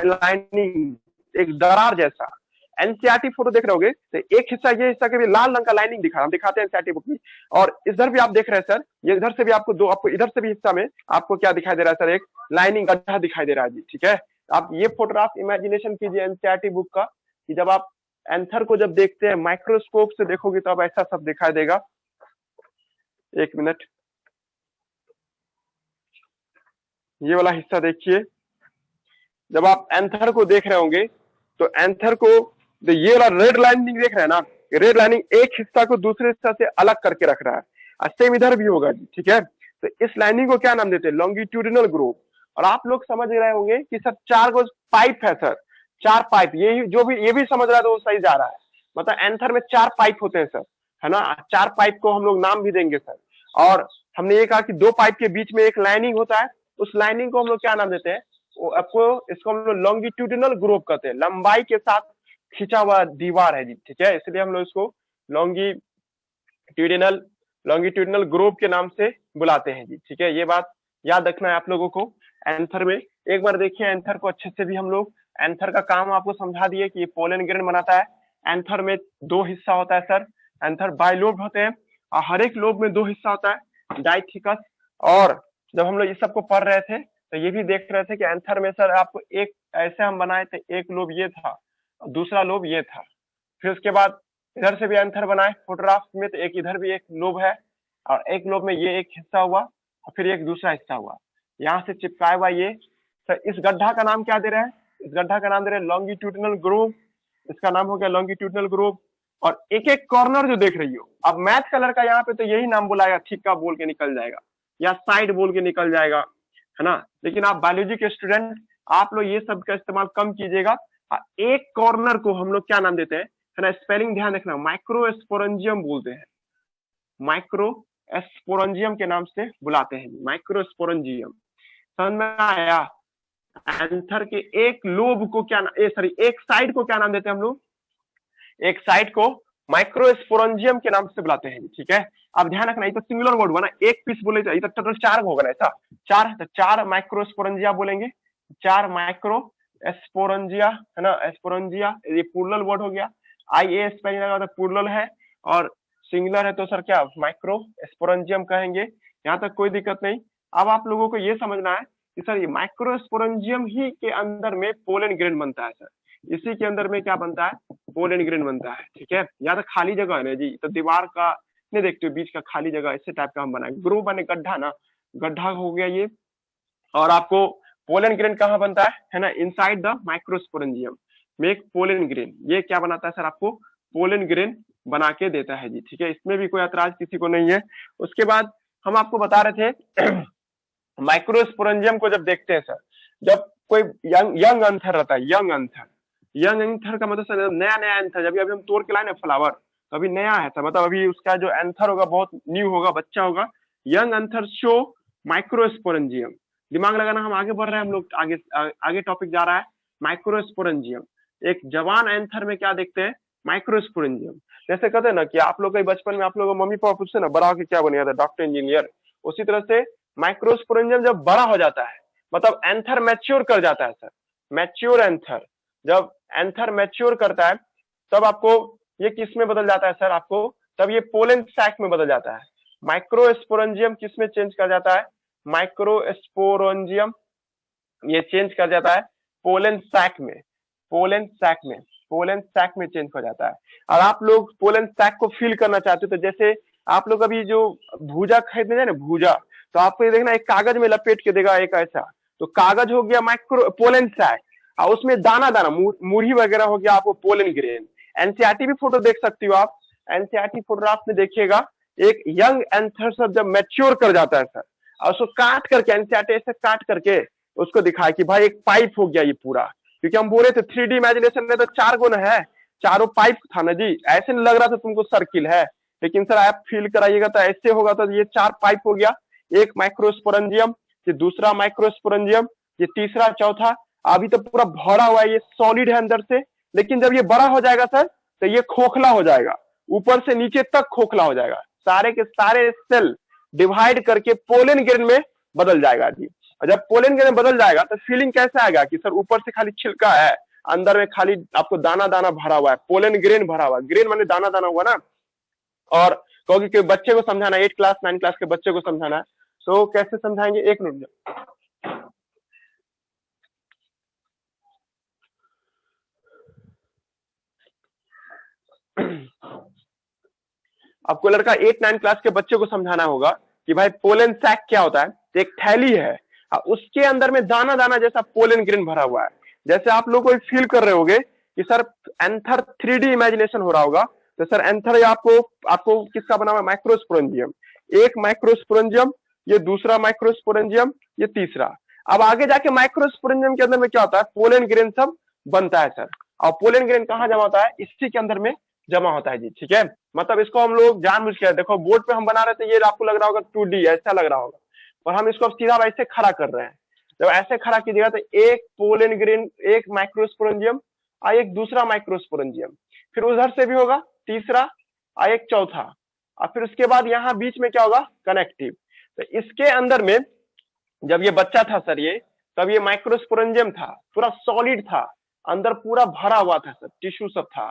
लाइनिंग, एक दरार जैसा। एनसीईआरटी फोटो देख रहे होगे तो एक हिस्सा, ये हिस्सा के भी लाल रंग का लाइनिंग दिखा, हम दिखाते हैं एनसीईआरटी बुक में, और इधर भी आप देख रहे हैं सर, ये इधर से भी आपको इधर से भी हिस्सा में आपको क्या दिखाई दे रहा है सर, एक लाइनिंग गड्ढा दिखाई दे रहा है जी, ठीक है। आप ये फोटोग्राफ इमेजिनेशन कीजिए एनसीईआरटी बुक का, कि जब आप एंथर को जब देखते हैं माइक्रोस्कोप से देखोगे तो अब ऐसा सब दिखाई देगा। 1 मिनट, ये वाला हिस्सा देखिए, जब आप एंथर को देख रहे होंगे तो एंथर को, तो ये वाला रेड लाइनिंग देख रहे हैं ना, रेड लाइनिंग एक हिस्सा को दूसरे हिस्सा से अलग करके रख रहा है, सेम इधर भी होगा जी, ठीक है। तो इस लाइनिंग को क्या नाम देते हैं, लॉन्गिट्यूडिनल ग्रूव। और आप लोग समझ रहे होंगे कि सर 4 गो पाइप है सर, 4 पाइप, ये भी समझ रहा है तो वो सही जा रहा है। मतलब एंथर में 4 पाइप होते हैं सर, है ना। 4 पाइप को हम लोग नाम भी देंगे सर। और हमने ये कहा कि 2 पाइप के बीच में एक लाइनिंग होता है, उस लाइनिंग को हम लोग क्या नाम देते हैं, वो आपको इसको हम लोग लॉन्गिट्यूडिनल ग्रोव कहते हैं, लंबाई के साथ खींचा हुआ दीवार है जी, ठीक है। इसलिए हम लोग इसको लॉन्गिट्यूडिनल ग्रोव के नाम से बुलाते हैं जी, ठीक है। ये बात याद रखना है आप लोगों को। एंथर में एक बार देखिए, एंथर को अच्छे से भी हम लोग, एंथर का काम आपको समझा दिए कि ये पोलन ग्रेन बनाता है। एंथर में 2 हिस्सा होता है सर, एंथर बाइलोब होते हैं और हर एक लोब में 2 हिस्सा होता है, डाइथिकस। और जब हम लोग इस सबको पढ़ रहे थे तो ये भी देख रहे थे कि एंथर में सर आपको एक ऐसे हम बनाए थे, एक लोब ये था, दूसरा लोब ये था। फिर उसके बाद इधर से भी एंथर बनाए फोटोग्राफ में, तो एक इधर भी एक लोब है और एक लोब में ये एक हिस्सा हुआ और फिर एक दूसरा हिस्सा हुआ, यहाँ से चिपकाया हुआ ये। सर इस गड्ढा का नाम क्या दे रहे हैं, इस गड्ढा का नाम दे रहे हैं लॉन्गिट्यूडिनल ग्रोव, इसका नाम हो गया लॉन्गिट्यूडिनल ग्रोव। और एक एक कॉर्नर जो देख रही हो, अब मैथ कलर का यहाँ पे तो यही नाम बुलाएगा, ठीका बोल के निकल जाएगा या साइड बोल के निकल जाएगा, है ना। लेकिन आप बायोलॉजी के स्टूडेंट, आप लोग ये सब का इस्तेमाल कम कीजिएगा। एक कॉर्नर को हम लोग क्या नाम देते हैं, है ना, स्पेलिंग ध्यान रखना, माइक्रोस्पोरेंजियम बोलते हैं, माइक्रोस्पोरेंजियम के नाम से बुलाते हैं, माइक्रोस्पोरेंजियम। समझ में आया। एंथर के एक लोब को क्या एक साइड को क्या नाम देते हैं हम लोग, एक साइड को माइक्रोस्पोरेंजियम के नाम से बुलाते हैं, ठीक है। अब ध्यान रखना, ये तो सिंगुलर वर्ड हुआ ना, एक पीस बोले तो टोटल 4 होगा ना, ऐसा 4 तो 4 माइक्रोस्पोरेंजिया बोलेंगे, 4 माइक्रोस्पोरेंजिया, है ना, स्पोरेंजिया, ये प्लूरल वर्ड हो गया। IA स्पेलिंग लगा तो प्लूरल है, और सिंगुलर है तो सर क्या माइक्रोस्पोरेंजियम कहेंगे, यहाँ तक कोई दिक्कत नहीं। अब आप लोगों को ये समझना है कि सर ये माइक्रोस्पोरेंजियम ही के अंदर में पोलन ग्रेन बनता है सर, इसी के अंदर में क्या बनता है, पोलन ग्रेन बनता है, ठीक है। या तो खाली जगह है ना जी, तो दीवार का नहीं देखते हो बीच का खाली जगह, इसी टाइप का हम बनाए, ग्रोव बने गड्ढा ना, गड्ढा हो गया ये। और आपको पोलन ग्रेन कहाँ बनता है ना, inside the microsporangium make pollen grain, ये क्या बनाता है सर, आपको पोलन ग्रेन बना के देता है जी, ठीक है। इसमें भी कोई ऐतराज किसी को नहीं है। उसके बाद हम आपको बता रहे थे माइक्रोस्पोरेंजियम को जब देखते हैं सर, जब कोई यंग एंथर रहता है, यंग एंथर का मतलब सर नया नया एंथर, जब अभी हम तोड़ के लाए ना फ्लावर, तो अभी नया है सर, मतलब अभी उसका जो एंथर होगा बहुत न्यू होगा, बच्चा होगा। यंग एंथर शो माइक्रोस्पोरेंजियम, दिमाग लगाना, हम आगे बढ़ रहे हैं, हम लोग आगे टॉपिक जा रहा है माइक्रोस्पोरेंजियम। एक जवान एंथर में क्या देखते हैं, माइक्रोस्पोरेंजियम। जैसे कहते हैं ना कि आप लोग बचपन में आप लोग मम्मी पापा पूछते ना बड़ा होकर क्या बनेगा था, डॉक्टर इंजीनियर, उसी तरह से माइक्रोस्पोरेंजियम जब बड़ा हो जाता है, मतलब एंथर मैच्योर कर जाता है सर, मैच्योर एंथर, जब एंथर मैच्योर करता है तब आपको ये किस में बदल जाता है सर, आपको तब ये पोलन सैक में बदल जाता है। माइक्रोस्पोरेंजियम किस में चेंज कर जाता है, माइक्रोस्पोरेंजियम ये चेंज कर जाता है पोलन सैक में, पोलन सैक में, पोलन सैक में चेंज हो जाता है। और आप लोग पोलन सैक को फील करना चाहते हो तो जैसे आप लोग अभी जो भूजा खरीदने जाए ना, भूजा, तो आपको ये देखना एक कागज में लपेट के देगा एक ऐसा, तो कागज हो गया माइक्रो पोलन सैक, और उसमें दाना दाना मुरही वगैरह हो गया आपको पोलन ग्रेन। एनसीईआरटी भी फोटो देख सकती हो आप, एनसीईआरटी फोटोग्राफ में देखिएगा, एक यंग एंथर सब जब मैच्योर कर जाता है सर, और उसको काट करके एनसीईआरटी ऐसे काट करके उसको दिखाया कि भाई एक पाइप हो गया ये पूरा, क्योंकि हम बोले थे 3D इमेजिनेशन में तो 4 गुण है, चारों पाइप था ना जी, ऐसे नहीं लग रहा था तुमको सर्किल है, लेकिन सर आप फील कराइएगा तो ऐसे होगा, तो ये 4 पाइप हो गया, एक माइक्रोस्पोरेंजियम, ये दूसरा माइक्रोस्पोरेंजियम, ये तीसरा, चौथा। अभी तो पूरा भरा हुआ है, ये सॉलिड है अंदर से, लेकिन जब ये बड़ा हो जाएगा सर तो ये खोखला हो जाएगा, ऊपर से नीचे तक खोखला हो जाएगा, सारे के सारे सेल डिवाइड करके पोलन ग्रेन में बदल जाएगा जी। और जब पोलन ग्रेन में बदल जाएगा तो फीलिंग कैसे आएगा कि सर ऊपर से खाली छिलका है, अंदर में खाली आपको दाना दाना भरा हुआ है, पोलन ग्रेन भरा हुआ है, ग्रेन माने दाना दाना हुआ ना। और कहोगे कि बच्चे को समझाना, 8 क्लास 9 क्लास के बच्चे को समझाना है, तो कैसे समझाएंगे, एक मिनट। आपको लड़का 8-9 क्लास के बच्चे को समझाना होगा कि भाई पोलन सैक क्या होता है, तो एक थैली है, उसके अंदर में दाना दाना जैसा पोलन ग्रेन भरा हुआ है। जैसे आप लोग को फील कर रहे होगे कि सर एंथर 3D इमेजिनेशन हो रहा होगा, तो सर एंथर आपको किसका बना हुआ है, माइक्रोस्पोरेंजियम, एक माइक्रोस्पोरेंजियम, ये दूसरा माइक्रोस्पोरेंजियम, ये तीसरा। अब आगे जाके माइक्रोस्पोरेंजियम के अंदर में क्या होता है, पोलन ग्रेन सब बनता है सर। और पोलन ग्रेन कहाँ जमा होता है, इसी के अंदर में जमा होता है जी, ठीक है। मतलब इसको हम लोग जानबूझ के, देखो बोर्ड पे हम बना रहे थे, ये आपको लग रहा होगा 2D ऐसा लग रहा होगा, और हम इसको अब सीधा ऐसे खड़ा कर रहे हैं। जब ऐसे खड़ा कीजिएगा तो एक पोलन ग्रेन, एक माइक्रोस्पोरेंजियम और एक दूसरा माइक्रोस्पोरेंजियम, फिर उधर से भी होगा तीसरा और एक चौथा, और फिर उसके बाद यहाँ बीच में क्या होगा, कनेक्टिव। तो इसके अंदर में जब ये बच्चा था सर, ये तब ये माइक्रोस्पोरेंजियम था, पूरा सॉलिड था, अंदर पूरा भरा हुआ था सर, टिश्यू सब था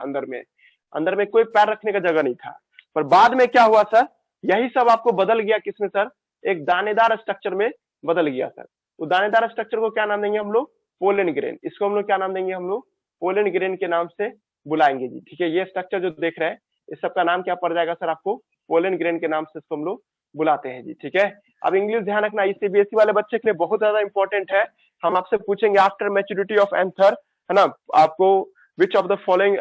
अंदर में कोई पैर रखने का जगह नहीं था। पर बाद में क्या हुआ सर, यही सब आपको बदल गया किसमें सर, एक दानेदार स्ट्रक्चर में बदल गया सर। वो दानेदार स्ट्रक्चर को क्या नाम देंगे हम लोग, पोलन ग्रेन। इसको हम लोग क्या नाम देंगे, हम लोग पोलन ग्रेन के नाम से बुलाएंगे जी, ठीक है। ये स्ट्रक्चर जो देख रहे हैं इस सबका नाम क्या पड़ जाएगा सर आपको, पोलन ग्रेन के नाम से इसको हम लोग बुलाते हैं जी, ठीक है। अब इंग्लिश ध्यान रखना, सीबीएसई वाले बच्चे के लिए बहुत ज्यादा इंपॉर्टेंट है। हम आपसे पूछेंगे आफ्टर मैच्योरिटी ऑफ एंथर, है ना, आपको विच ऑफ द फॉलोइंग,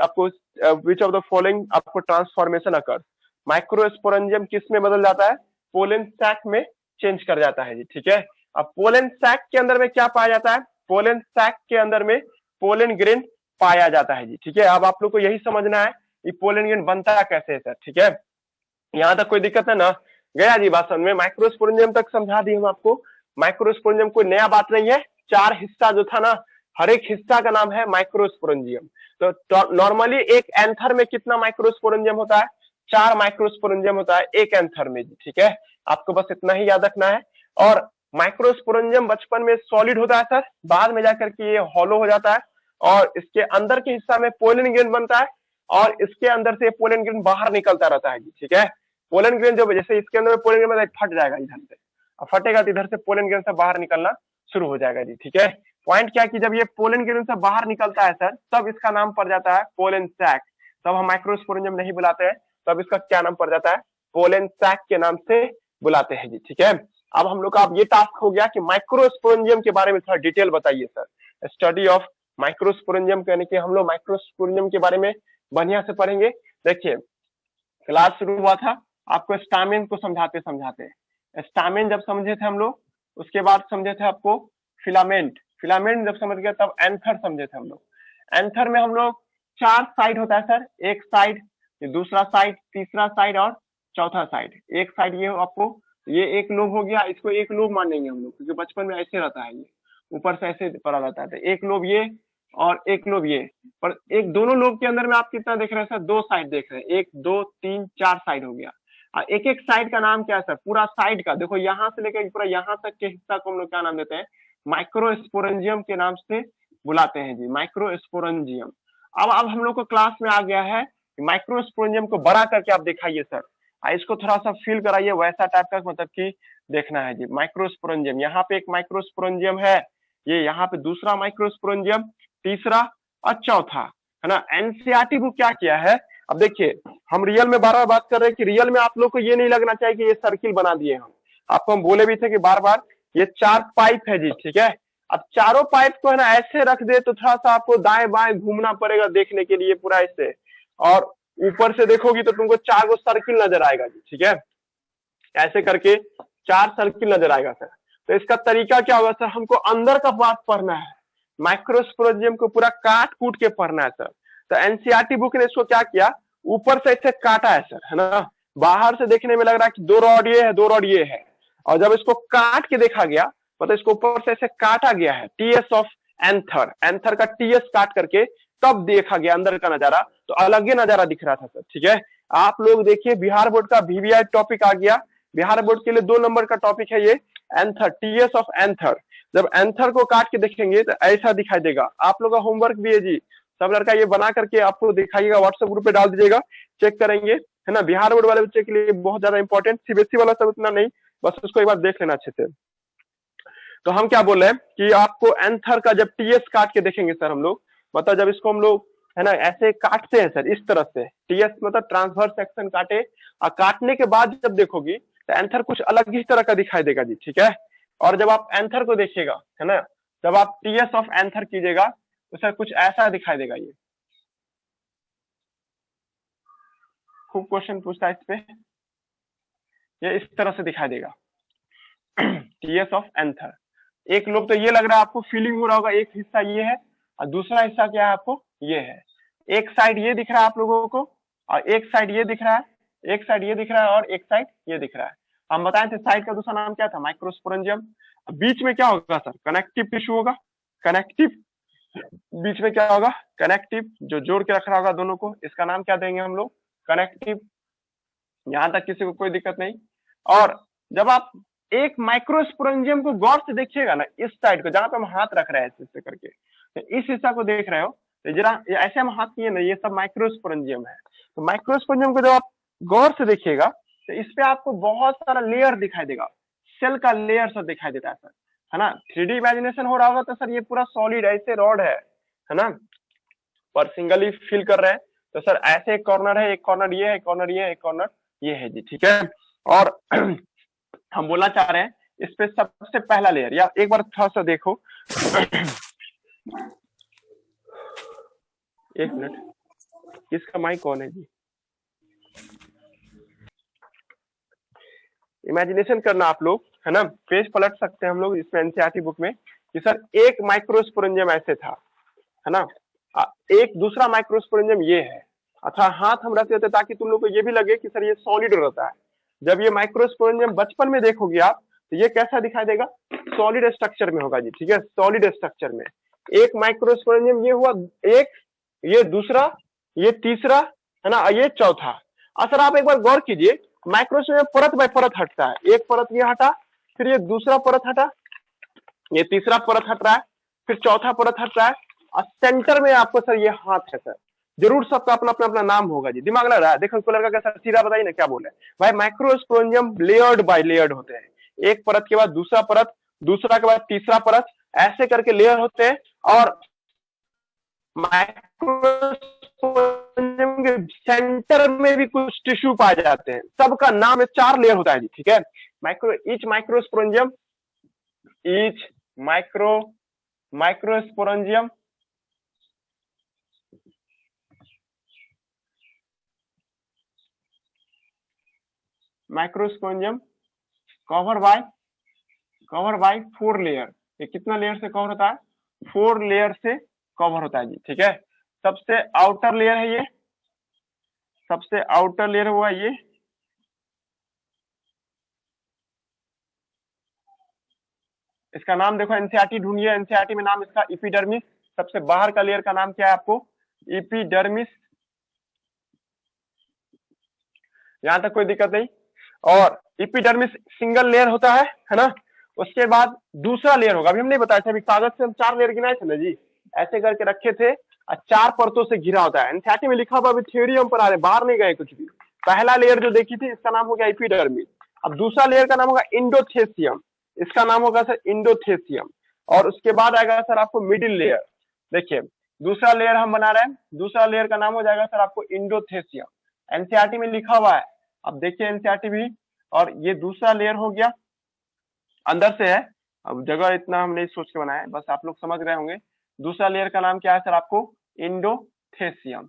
आपको ट्रांसफॉर्मेशन अकर, माइक्रोस्पोरेंजियम किस में बदल जाता है, पोलन सैक में चेंज कर जाता है जी, ठीक है। अब पोलन सैक के अंदर में क्या पाया जाता है, पोलन सैक के अंदर में पोलन ग्रेन पाया जाता है जी, ठीक है। अब आप लोग को यही समझना है कि पोलन ग्रेन बनता कैसे है सर, ठीक है। यहाँ तक कोई दिक्कत है ना, गया जी बात समझ में। माइक्रोस्पोरेंजियम तक समझा दी हम आपको। माइक्रोस्पोरेंजियम कोई नया बात नहीं है, 4 हिस्सा जो था ना, हर एक हिस्सा का नाम है माइक्रोस्पोरेंजियम। तो नॉर्मली एक एंथर में कितना माइक्रोस्पोरेंजियम होता है, 4 माइक्रोस्पोरेंजियम होता है एक एंथर में जी, ठीक है। आपको बस इतना ही याद रखना है। और माइक्रोस्पोरेंजियम बचपन में सॉलिड होता है सर, बाद में जाकर के ये हॉलो हो जाता है, और इसके अंदर के हिस्सा में पोलन ग्रेन बनता है, और इसके अंदर से पोलन ग्रेन बाहर निकलता रहता है जी, ठीक है। पोलन ग्रेन जो जैसे इसके अंदर पोलन ग्रेन फट जाएगा इधर से, अब फटेगा तो इधर से पोलन ग्रेन से बाहर निकलना शुरू हो जाएगा जी, ठीक है। पॉइंट क्या कि जब ये पोलन ग्रेन से बाहर निकलता है सर, तब इसका नाम पड़ जाता है पोलन सैक। तब हम माइक्रोस्पोरेंजियम नहीं बुलाते हैं, तब इसका क्या नाम पड़ जाता है, पोलन सैक के नाम से बुलाते हैं जी, ठीक है। अब हम लोग का अब ये टास्क हो गया कि माइक्रोस्पोरेंजियम के बारे में थोड़ा डिटेल बताइए सर। स्टडी ऑफ माइक्रोस्पोरेंजियम, यानी कि हम लोग माइक्रोस्पोरेंजियम के बारे में बढ़िया से पढ़ेंगे। देखिए क्लास शुरू हुआ था आपको स्टामेन को समझाते समझाते, स्टामेन जब समझे थे हम लोग, उसके बाद समझे थे आपको फिलामेंट, फिलामेंट जब समझ गए तब एंथर समझे थे हम लोग। एंथर में हम लोग 4 साइड होता है सर, एक साइड, दूसरा साइड, तीसरा साइड और चौथा साइड। एक साइड ये आपको, ये एक लोब हो गया, इसको एक लोब मानेंगे हम लोग, क्योंकि बचपन में ऐसे रहता है, ये ऊपर से ऐसे पड़ा रहता है। तो एक लोब ये और एक लोब ये, पर एक दोनों लोब के अंदर में आप कितना देख रहे हैं सर, 2 साइड देख रहे हैं, 1 2 3 4 साइड हो गया। और एक एक साइड का नाम क्या है सर, पूरा साइड का देखो, यहाँ से लेकर पूरा यहाँ तक के हिस्सा को हम लोग क्या नाम देते हैं, माइक्रोस्पोरेंजियम के नाम से बुलाते हैं जी, माइक्रोस्पोरेंजियम। अब हम लोग को क्लास में आ गया है माइक्रोस्पोरेंजियम को बड़ा करके आप दिखाइए सर, इसको थोड़ा सा फील कराइए वैसा टाइप का, मतलब कि देखना है जी। माइक्रोस्पोरेंजियम, यहाँ पे एक माइक्रोस्पोरेंजियम है, ये यहाँ पे दूसरा माइक्रोस्पोरेंजियम, तीसरा और चौथा, है ना। एनसीईआरटी बुक क्या किया है, अब देखिए हम रियल में बार बार बात कर रहे हैं कि रियल में आप लोग को ये नहीं लगना चाहिए कि ये सर्किल बना दिए हम, आपको हम बोले भी थे कि बार बार ये 4 पाइप है जी, ठीक है। अब चारों पाइप को है ना ऐसे रख दे तो थोड़ा सा आपको दाएं बाएं घूमना पड़ेगा देखने के लिए पूरा ऐसे, और ऊपर से देखोगी तो तुमको 4 गो सर्किल नजर आएगा जी, ठीक है। ऐसे करके 4 सर्किल नजर आएगा सर। तो इसका तरीका क्या होगा सर, हमको अंदर का बात पढ़ना है, माइक्रोस्पोरेंजियम को पूरा काट कूट के पढ़ना है सर। तो एनसीईआरटी बुक ने इसको क्या किया, ऊपर से इसे काटा है सर, है ना। बाहर से देखने में लग रहा है कि 2 रॉड ये है, 2 रॉड ये है, और जब इसको काट के देखा गया, मतलब इसको ऊपर से ऐसे काटा गया है, टीएस ऑफ एंथर, एंथर का टीएस काट करके तब देखा गया अंदर का नजारा, तो अलग ही नजारा दिख रहा था सर, ठीक है। आप लोग देखिए बिहार बोर्ड का वीवीआई टॉपिक आ गया, बिहार बोर्ड के लिए 2 नंबर का टॉपिक है ये, एंथर, टीएस ऑफ एंथर। जब एंथर को काट के देखेंगे तो ऐसा दिखाई देगा। आप लोग का होमवर्क भी है जी, सब लड़का ये बना करके आपको दिखाइएगा, व्हाट्सएप ग्रुप पे डाल दीजिएगा, चेक करेंगे, है ना। बिहार बोर्ड वाले बच्चे के लिए बहुत ज्यादा इंपॉर्टेंट, सीबीएसई वाला सब उतना नहीं, बस उसको एक बार देख लेना अच्छे से। तो हम क्या बोल रहे हैं कि आपको एंथर का जब टीएस काट के देखेंगे सर हम लोग, मतलब जब इसको हम लोग है ना ऐसे काटते हैं सर, इस तरह से टीएस मतलब ट्रांसवर्स सेक्शन काटे, और काटने के बाद जब देखोगी तो एंथर कुछ अलग ही तरह का दिखाई देगा जी, ठीक है। और जब आप एंथर को देखिएगा, है ना, जब आप टीएस ऑफ एंथर कीजिएगा तो सर कुछ ऐसा दिखाई देगा। ये खूब क्वेश्चन पूछता है इस पे, ये इस तरह से दिखाई देगा टीएस ऑफ एंथर। एक लोब तो ये लग रहा है आपको, फीलिंग हो रहा होगा, एक हिस्सा ये है और दूसरा हिस्सा क्या है आपको, ये है। एक साइड ये दिख रहा है आप लोगों को और एक साइड ये दिख रहा है, एक साइड ये दिख रहा है और एक साइड ये दिख रहा है। हम बताए थे साइड का दूसरा नाम क्या था, माइक्रोस्पोरेंजियम। बीच में क्या होगा सर, कनेक्टिव टिश्यू होगा। कनेक्टिव, बीच में क्या होगा, कनेक्टिव, जो जोड़ के रख रहा होगा दोनों को, इसका नाम क्या देंगे हम लोग, कनेक्टिव। यहां तक किसी को कोई दिक्कत नहीं। और जब आप एक माइक्रोस्पोरेंजियम को गौर से देखिएगा ना, इस साइड को जहां पे हम हाथ रख रहे हैं ऐसे करके, तो इस हिस्सा को देख रहे हो, तो जरा ऐसे हम हाथ किए ना, ये सब माइक्रोस्पोरेंजियम है। तो माइक्रोस्पोरेंजियम को जब आप गौर से देखिएगा तो इस पे आपको बहुत सारा लेयर दिखाई देगा, सेल का लेयर सब दिखाई देता है सर, है ना। 3D इमेजिनेशन हो रहा होगा तो सर ये पूरा सॉलिड ऐसे रॉड है ना, पर सिंगली फिल कर रहे हैं। तो सर ऐसे एक कॉर्नर है, एक कॉर्नर ये है, एक कॉर्नर ये है, एक कॉर्नर ये है जी, ठीक है। और हम बोलना चाह रहे हैं इस पे सबसे पहला लेयर, या एक बार थोड़ा सा देखो एक मिनट, इसका माइक कौन है जी, इमेजिनेशन करना आप लोग, है ना। पेज पलट सकते हैं हम लोग इसमें एनसीईआरटी बुक में कि सर एक माइक्रोस्पोरेंजियम ऐसे था, है ना, एक दूसरा माइक्रोस्पोरेंजियम ये है। अच्छा, हाथ हम रखते थे ताकि तुम लोग को ये भी लगे कि सर ये सॉलिड रहता है। जब ये माइक्रोस्पोरेंजियम बचपन में देखोगे आप तो ये कैसा दिखाई देगा, सॉलिड स्ट्रक्चर में होगा जी, ठीक है, सॉलिड स्ट्रक्चर में। एक माइक्रोस्पोरेंजियम ये हुआ, एक ये दूसरा, ये तीसरा, है ना, ये चौथा। सर आप एक बार गौर कीजिए, माइक्रोस्पोरेंजियम परत बाय परत हटता है, एक परत ये हटा, फिर ये दूसरा परत हटा, ये तीसरा परत हट रहा है, फिर चौथा परत हट रहा है, और सेंटर में आपको सर ये हाथ है सर। जरूर सबका अपना अपना अपना नाम होगा जी, दिमाग लग रहा है, देखो इसको लड़का कैसा सीधा बताइए ना क्या बोले भाई। माइक्रोस्पोरेंजियम लेयर्ड बाय लेयर्ड होते हैं, एक परत के बाद दूसरा परत, दूसरा के बाद तीसरा परत, ऐसे करके लेयर होते हैं। और माइक्रोस्पोरेंजियम के सेंटर में भी कुछ टिश्यू पाए जाते हैं, सबका नाम है, 4 लेयर होता है जी, ठीक है। Each microsporangium, each microsporangium microsporangium cover by 4 layer. ये कितना लेयर से कवर होता है, 4 लेयर से कवर होता है जी, ठीक है। सबसे आउटर लेयर है ये, सबसे आउटर लेयर हुआ ये, इसका नाम देखो, एनसीईआरटी ढूंढिए, एनसीईआरटी में नाम इसका एपिडर्मिस। सबसे बाहर का लेयर का नाम क्या है आपको, एपिडर्मिस। यहां तक कोई दिक्कत नहीं। और एपिडर्मिस सिंगल लेयर होता है ना। उसके बाद दूसरा लेयर होगा, अभी हम नहीं बताया था, अभी कागज से हम 4 लेयर गिनाए थे ना जी, ऐसे करके रखे थे और 4 परतों से घिरा होता है। एनसीईआरटी में लिखा हुआ, अभी थ्योरी हम पढ़ा रहे, बाहर नहीं गए कुछ भी। पहला लेयर जो देखी थी इसका नाम हो गया एपिडर्मिस। अब दूसरा लेयर का नाम होगा इंडोथेसियम, इसका नाम होगा सर इंडोथेसियम। और उसके बाद आएगा सर आपको मिडिल लेयर। देखिए दूसरा लेयर हम बना रहे हैं, दूसरा लेयर का नाम हो जाएगा सर आपको इंडोथेसियम, एनसीईआरटी में लिखा हुआ है। अब देखिए एनसीईआरटी भी, और ये दूसरा लेयर हो गया, अंदर से है, अब जगह इतना हम नहीं सोच के बनाए, बस आप लोग समझ रहे होंगे। दूसरा लेयर का नाम क्या है सर आपको, इंडोथेसियम।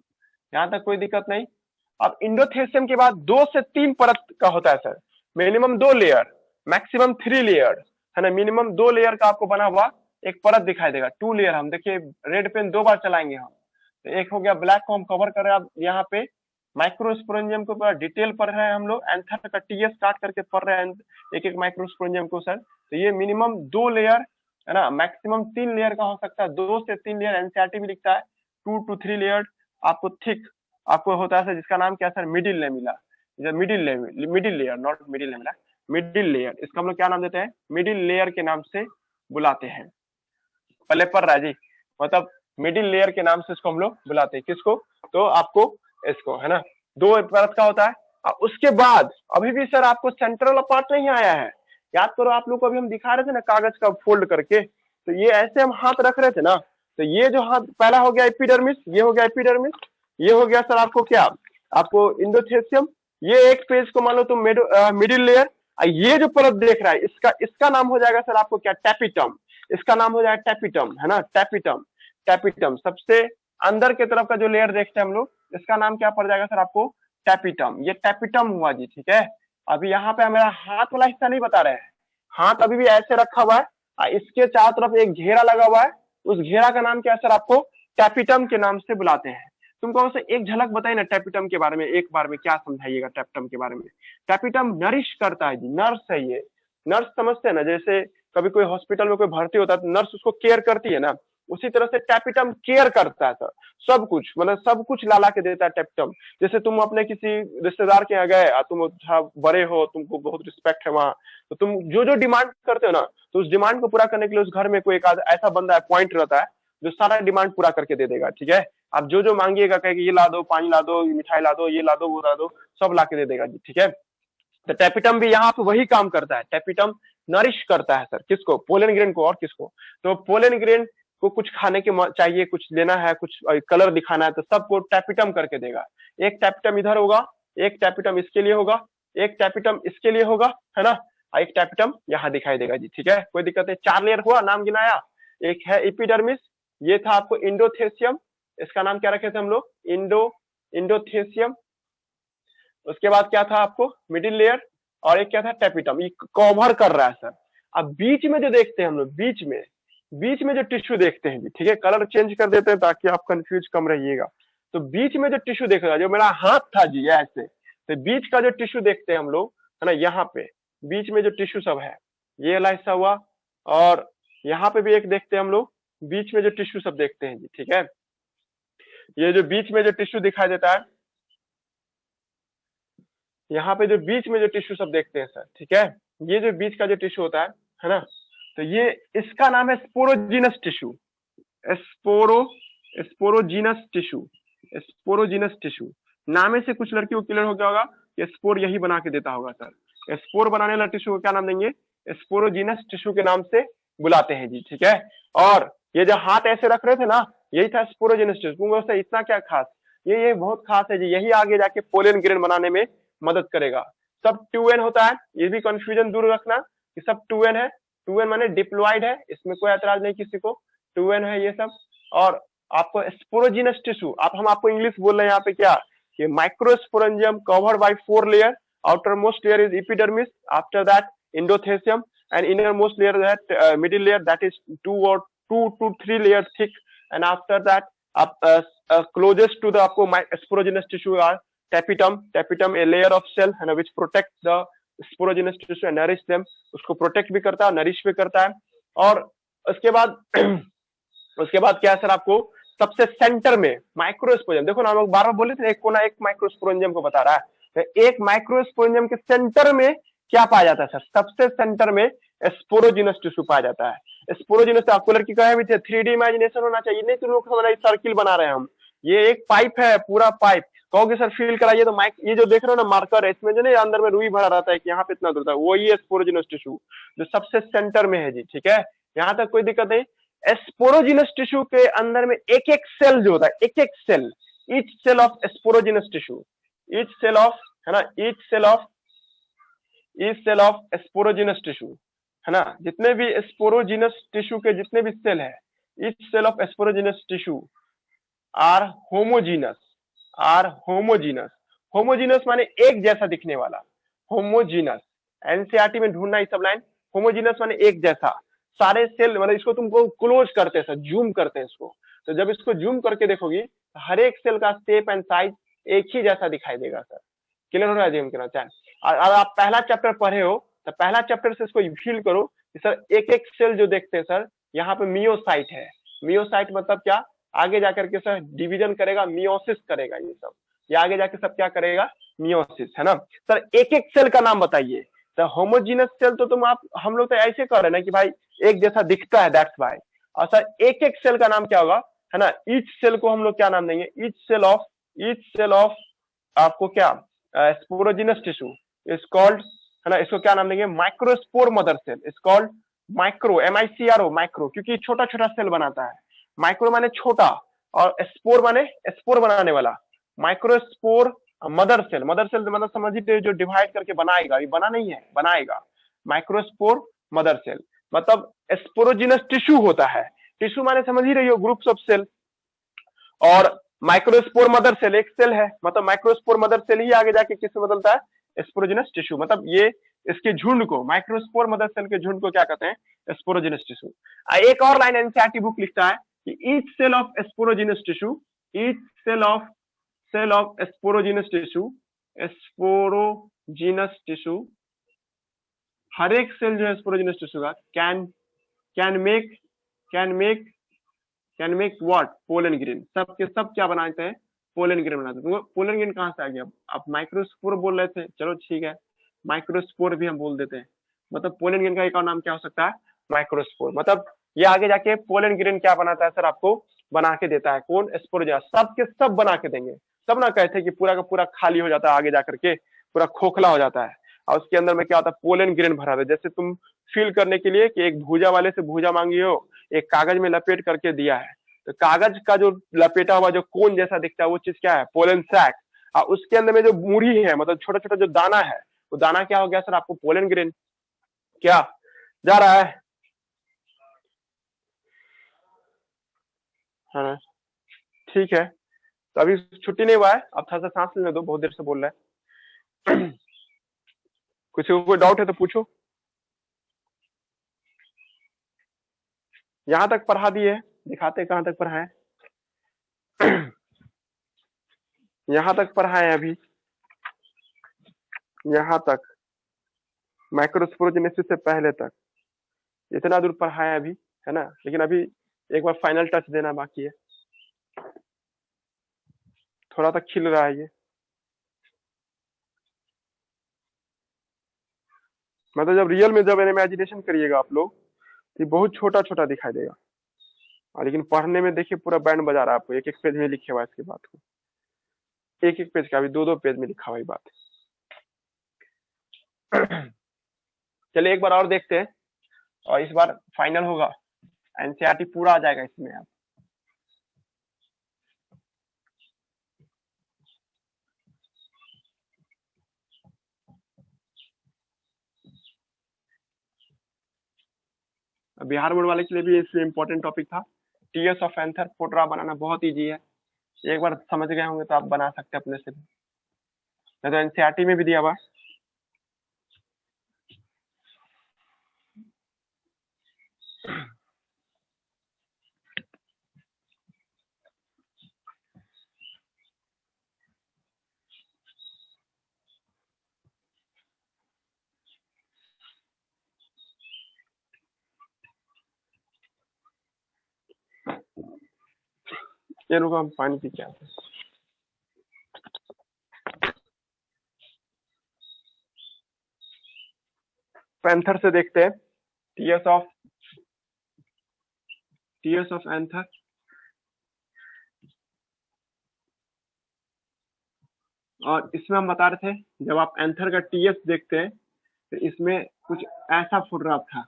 यहां तक कोई दिक्कत नहीं। अब इंडोथेसियम के बाद 2 से 3 परत का होता है sir, minimum 2 layer, maximum 3 layer, है ना। मिनिमम 2 लेयर का आपको बना हुआ एक परत दिखाई देगा, 2 लेयर। हम देखिए रेड पेन 2 बार चलाएंगे हम, तो एक हो गया ब्लैक को हम कवर कर रहे हैं। अब यहाँ पे माइक्रोस्पोरेंजियम को पूरा डिटेल पढ़ रहे हैं हम लोग, एंथर का टीएस काट करके पढ़ रहे हैं एक एक माइक्रोस्पोरेंजियम को सर। तो ये मिनिमम 2 लेयर, है ना, मैक्सिमम 3 लेयर का हो सकता है, 2 से 3 लेयर। एनसीईआरटी भी लिखता है 2 to 3 लेयर आपको थिक आपको होता है सर, जिसका नाम क्या है sir, middle lamella. Middle layer, not middle lamella, middle layer, इसका हम लोग क्या नाम देते हैं, मिडिल लेयर के नाम से बुलाते हैं। पहले पढ़ रहा है जी, मतलब मिडिल लेयर के नाम से इसको हम लोग बुलाते हैं, किसको, तो आपको इसको, है ना। 2 परत का होता है। और उसके बाद अभी भी सर आपको सेंट्रल पार्ट नहीं आया है, याद करो आप लोग को अभी हम दिखा रहे थे ना कागज का फोल्ड करके, तो ये ऐसे हम हाथ रख रहे थे ना, तो ये जो हाथ पहला हो गया एपिडर्मिस, ये हो गया एपिडर्मिस, ये हो गया सर आपको क्या, आपको इंडोथेसियम। ये एक पेज को मान लो तुम मिडिल लेयर, ये जो परत देख रहा है इसका नाम हो जाएगा सर आपको क्या, टैपिटम। इसका नाम हो जाएगा टैपिटम, है ना, टैपिटम। सबसे अंदर के तरफ का जो लेयर देखते हैं हम लोग, इसका नाम क्या पड़ जाएगा सर आपको, टैपिटम। ये टैपिटम हुआ जी, ठीक है। अभी यहाँ पे मेरा हाथ वाला हिस्सा नहीं बता रहे हैं, हाथ अभी भी ऐसे रखा हुआ है, इसके चारों तरफ एक घेरा लगा हुआ है, उस घेरा का नाम क्या है सर? आपको टैपिटम के नाम से बुलाते हैं। तुमको से एक झलक बताइए ना टैपिटम के बारे में, एक बार में क्या समझाइएगा टैपिटम के बारे में? टैपिटम नरिश करता है जी, नर्स है ये। नर्स समझते हैं ना, जैसे कभी कोई हॉस्पिटल में कोई भर्ती होता है तो नर्स उसको केयर करती है ना, उसी तरह से टैपिटम केयर करता है सर, सब कुछ, मतलब सब कुछ ला के देता है टैपिटम। जैसे तुम अपने किसी रिश्तेदार के यहाँ गए, तुम बड़े हो, तुमको बहुत रिस्पेक्ट है वहाँ, तो तुम जो जो डिमांड करते हो ना, तो उस डिमांड को पूरा करने के लिए उस घर में कोई एक ऐसा बंदा है, पॉइंट रहता है, जो सारा डिमांड पूरा करके दे देगा। ठीक है, आप जो जो मांगिएगा, कहेगा ये ला दो, पानी ला दो, मिठाई ला दो, ये ला दो, वो ला दो, सब ला के दे देगा जी। ठीक है, तो टैपिटम भी यहाँ पे वही काम करता है, टैपिटम नरिश करता है सर, किसको? पोलन ग्रेन को। और किसको? तो पोलन ग्रेन को कुछ खाने के चाहिए, कुछ लेना है, कुछ कलर दिखाना है, तो सबको टैपिटम करके देगा। एक टैपिटम इधर होगा, एक टैपिटम इसके लिए होगा, एक टैपिटम इसके लिए होगा, है ना, एक टैपिटम यहाँ दिखाई देगा जी। ठीक है, कोई दिक्कत है? 4 लेयर हुआ, नाम गिनाया। एक है एपिडर्मिस, ये था आपको इंडोथेसियम, इसका नाम क्या रखे थे हम लोग? इंडोथेसियम। उसके बाद क्या था आपको? मिडिल लेयर, और एक क्या था? टैपिटम। ये कवर कर रहा है सर। अब बीच में जो देखते हैं हम लोग, बीच में जो टिश्यू देखते हैं जी, ठीक है, कलर चेंज कर देते हैं ताकि आप कंफ्यूज कम रहिएगा। तो बीच में जो टिश्यू देखेगा, जो मेरा हाथ था जी ऐसे, तो बीच का जो टिश्यू देखते हैं हम लोग, है ना, यहाँ पे बीच में जो टिश्यू सब है, ये वाला हिस्सा हुआ, और यहाँ पे भी एक देखते हैं हम लोग, बीच में जो टिश्यू सब देखते हैं जी। ठीक है, ये जो बीच में जो टिश्यू दिखाई देता है, यहाँ पे जो बीच में जो टिश्यू सब देखते हैं सर, ठीक है, ये जो बीच का जो टिश्यू होता है ना, तो ये इसका नाम है स्पोरोजीनस टिश्यू। Sporogenous tissue. नामे से कुछ लड़कियों को क्लियर हो गया होगा कि स्पोर यही बना के देता होगा सर। स्पोर बनाने वाला टिश्यू को क्या नाम देंगे? स्पोरोजीनस टिश्यू के नाम से बुलाते हैं जी। ठीक है, और ये जो हाथ ऐसे रख रहे थे ना, यही था स्पोरोजीनस टिश्यू। इतना क्या खास? ये बहुत खास है जी, यही आगे जाके पोलन ग्रेन बनाने में मदद करेगा। सब 2n होता है, ये भी कंफ्यूजन दूर रखना कि सब 2n है। 2n माने डिप्लॉइड है, इसमें कोई ऐतराज नहीं किसी को, 2n है ये सब। और आपको स्पोरोजीनस टिश्यू, हम आपको इंग्लिश बोल रहे हैं यहाँ पे क्या, कि microsporangium covered by 4 layer, outermost layer is epidermis, after that endothelium, and innermost layer that middle layer that is 2 to 3 layer thick, and after that closest to the आपको sporogenous tissue are tapetum, a layer of cell है ना, which protect the sporogenous tissue and nourish them, उसको protect भी करता है, nourish भी करता है। और उसके बाद क्या है सर, आपको सबसे सेंटर में माइक्रोस्पोरेंजियम, देखो ना हम लोग बार बार बोले थे, एक कोना एक माइक्रोस्पोरेंजियम को बता रहा है, तो एक माइक्रोस्पोरेंजियम के सेंटर में क्या पाया जाता है सर? सबसे सेंटर में स्पोरोजीनस टिश्यू पाया जाता है। स्पोरोजीनस आपको लड़की कहे भी थे 3D इमेजिनेशन होना चाहिए, नहीं तो लोग समझ रहे सर्किल बना रहे हैं हम, ये एक पाइप है, पूरा पाइप। कहोगे सर फील कराइए, तो ये जो देख रहे हो ना मार्कर है, इसमें जो नहीं अंदर में रुई भरा रहता है कि यहाँ पे इतना दूर था, वही है स्पोरोजीनस टिश्यू जो सबसे सेंटर में है जी। ठीक है, यहाँ तक कोई दिक्कत नहीं। स्पोरोजीनस टिश्यू के अंदर में एक एक सेल जो होता है, एक एक cell, each cell of sporogenous tissue, each cell of, है ना, each cell of sporogenous tissue, है ना, जितने भी स्पोरोजीनस टिश्यू के जितने भी सेल है, each cell of sporogenous tissue are homogeneous. Homogeneous माने एक जैसा दिखने वाला, होमोजीनस। एनसीईआरटी में ढूंढना ये सब लाइन, होमोजीनस माने एक जैसा, सारे सेल, मतलब इसको तुमको क्लोज करते हैं सर, जूम करते हैं इसको, तो जब इसको जूम करके देखोगी तो हर एक सेल का शेप एंड साइज एक ही जैसा दिखाई देगा सर। क्लियर हो रहा है जी हम कहना चाहें? और आप पहला चैप्टर पढ़े हो तो पहला चैप्टर से इसको फील करो कि सर एक एक सेल जो देखते हैं सर, यहाँ पे मियोसाइट है। मियोसाइट मतलब क्या? आगे जाकर के सर डिवीजन करेगा, मियोसिस करेगा, ये आगे जाके सब क्या करेगा? मियोसिस, है ना। सर एक एक सेल का नाम बताइए। तो होमोजीनस सेल तो हम लोग तो ऐसे कर रहे हैं ना कि भाई एक जैसा दिखता है, दैट्स वाई। और सर एक एक सेल का नाम क्या होगा, है ना, ईच सेल को हम लोग क्या नाम देंगे? ईच सेल ऑफ आपको क्या, स्पोरोजीनस टिश्यू इज कॉल्ड, है ना, इसको क्या नाम देंगे? Microspore mother cell is called micro, MICRO, micro, क्योंकि छोटा छोटा सेल बनाता है। माइक्रो माने छोटा, और स्पोर माने स्पोर बनाने वाला। माइक्रोस्पोर मदर सेल मतलब समझिए जो डिवाइड करके बनाएगा, ये बना नहीं है, बनाएगा। माइक्रोस्पोर मदर सेल मतलब स्पोरोजीनस टिश्यू होता है। टिश्यू माने समझ ही रही हो, ग्रुप्स ऑफ सेल। और माइक्रोस्पोर मदर सेल एक सेल है, मतलब माइक्रोस्पोर मदर सेल ही आगे जाके किसमें बदलता है? Sporogenous tissue. मतलब ये इसके झुंड को, माइक्रोस्पोर मदर सेल के झुंड को क्या कहते हैं, स्पोरोजिनस टिश्यू। एक और लाइन एनसीईआरटी बुक लिखता है कि each cell of sporogenous tissue, each cell of sporogenous tissue, sporogenous tissue, हर एक सेल जो है स्पोरोजिनस टिश्यू का can make what, pollen grain. सब के सब क्या बनाते हैं, पोलन ग्रेन बनाते हैं। तो पोलन ग्रेन कहां से आ गया, आप माइक्रोस्पोर बोल रहे थे, चलो ठीक है, माइक्रोस्पोर भी हम बोल देते हैं। मतलब पोलन ग्रेन का एक और नाम क्या हो सकता है, माइक्रोस्पोर। मतलब ये आगे जाके पोलन ग्रेन क्या बनाता है सर, आपको बना के देता है कौन, स्पोरोजिनस। सब के सब बना के देंगे। सब ना कहते कि पूरा का पूरा खाली हो जाता है, आगे जाकर के पूरा खोखला हो जाता है, और उसके अंदर में क्या होता है, पोलन ग्रेन भरा है। जैसे तुम फील करने के लिए कि एक भूजा वाले से भूजा मांगी हो, एक कागज में लपेट करके दिया है, तो कागज का जो लपेटा हुआ जो कोन जैसा दिखता है वो चीज क्या है, पोलन सैक। और उसके अंदर में जो मूढ़ी है, मतलब छोटा छोटा जो दाना है, वो दाना क्या हो गया सर आपको, पोलन ग्रेन। क्या जा रहा है ना, ठीक है। तो अभी छुट्टी नहीं हुआ है, अब थोड़ा सा सांस लेने दो, बहुत देर से बोल रहा है। किसी को कोई डाउट है तो पूछो। यहां तक पढ़ा दिए, दिखाते कहां तक पढ़ाए। यहां तक पढ़ाए अभी, यहां तक माइक्रोस्पोरोजेनेसिस से पहले तक इतना दूर पढ़ाया अभी, है ना। लेकिन अभी एक बार फाइनल टच देना बाकी है। थोड़ा तक खिल रहा है ये, मतलब जब रियल में जब इमेजिनेशन करिएगा आप लोग, तो बहुत छोटा छोटा दिखाई देगा। और लेकिन पढ़ने में देखिए पूरा बैंड बजा रहा है आपको, एक एक पेज में लिखे हुआ है इसकी बात को, एक एक पेज का, अभी दो दो पेज में लिखा हुआ है बात। चलिए एक बार और देखते हैं, और इस बार फाइनल होगा, एनसीईआरटी पूरा आ जाएगा इसमें। आप बिहार बोर्ड वाले के लिए भी इसलिए इम्पोर्टेंट टॉपिक था। टीएस ऑफ एंथर फोटोग्राफ बनाना बहुत इजी है, एक बार समझ गए होंगे तो आप बना सकते हैं अपने से। नहीं तो एनसीईआरटी में भी दिया हुआ। ये रुको हम पानी पी के आते हैं। पैंथर से देखते हैं, टीएस ऑफ एंथर। और इसमें हम बता रहे थे, जब आप एंथर का टीएस देखते हैं तो इसमें कुछ ऐसा फोटोग्राफ था।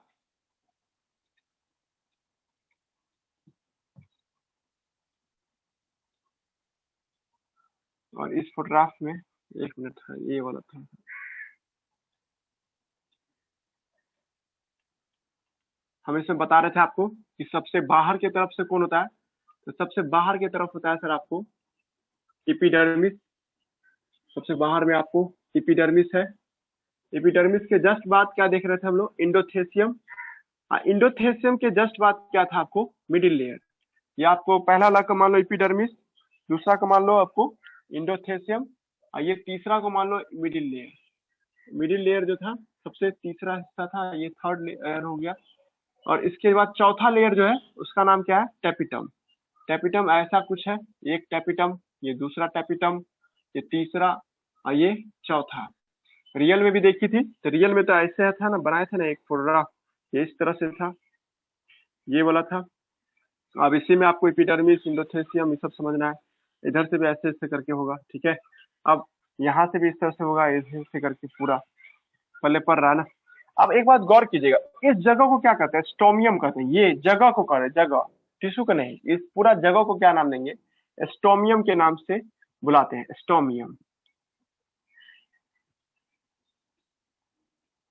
और इस फोटोग्राफ में, एक मिनट था, ये वाला था। हम इसमें बता रहे थे आपको कि सबसे बाहर की तरफ से कौन होता है, तो सबसे बाहर की तरफ होता है सर आपको एपिडर्मिस। सबसे बाहर में आपको एपिडर्मिस है। एपिडर्मिस के जस्ट बाद क्या देख रहे थे हम लोग, इंडोथेसियम। इंडोथेसियम के जस्ट बाद क्या था आपको, मिडिल लेयर। ये आपको पहला वाला का मान लो एपिडर्मिस, दूसरा का मान लो आपको इंडोथेसियम, और ये तीसरा को मान low middle layer. Middle layer जो था सबसे तीसरा हिस्सा था, ये थर्ड लेयर हो गया। और इसके बाद चौथा लेयर जो है उसका नाम क्या है, टेपिटम। टेपिटम ऐसा कुछ है, एक टेपिटम, ये दूसरा टेपिटम, ये तीसरा, और ये चौथा। रियल में भी देखी थी, तो रियल में तो ऐसे था ना, बनाए थे ना एक फोटोग्राफ, ये इस तरह से था, ये वाला था। अब इसी में आपको एपिडर्मिस, इंडोथेसियम ये सब समझना है। इधर से भी ऐसे ऐसे करके होगा, ठीक है। अब यहाँ से भी इस तरह से होगा, ऐसे ऐसे करके पूरा पल्ले पर रहा ना। अब एक बात गौर कीजिएगा, इस जगह को क्या कहते हैं, स्टोमियम कहते हैं। ये जगह को कह रहे, जगह, टिश्यू का नहीं। इस पूरा जगह को क्या नाम देंगे, स्टोमियम के नाम से बुलाते हैं, स्टोमियम।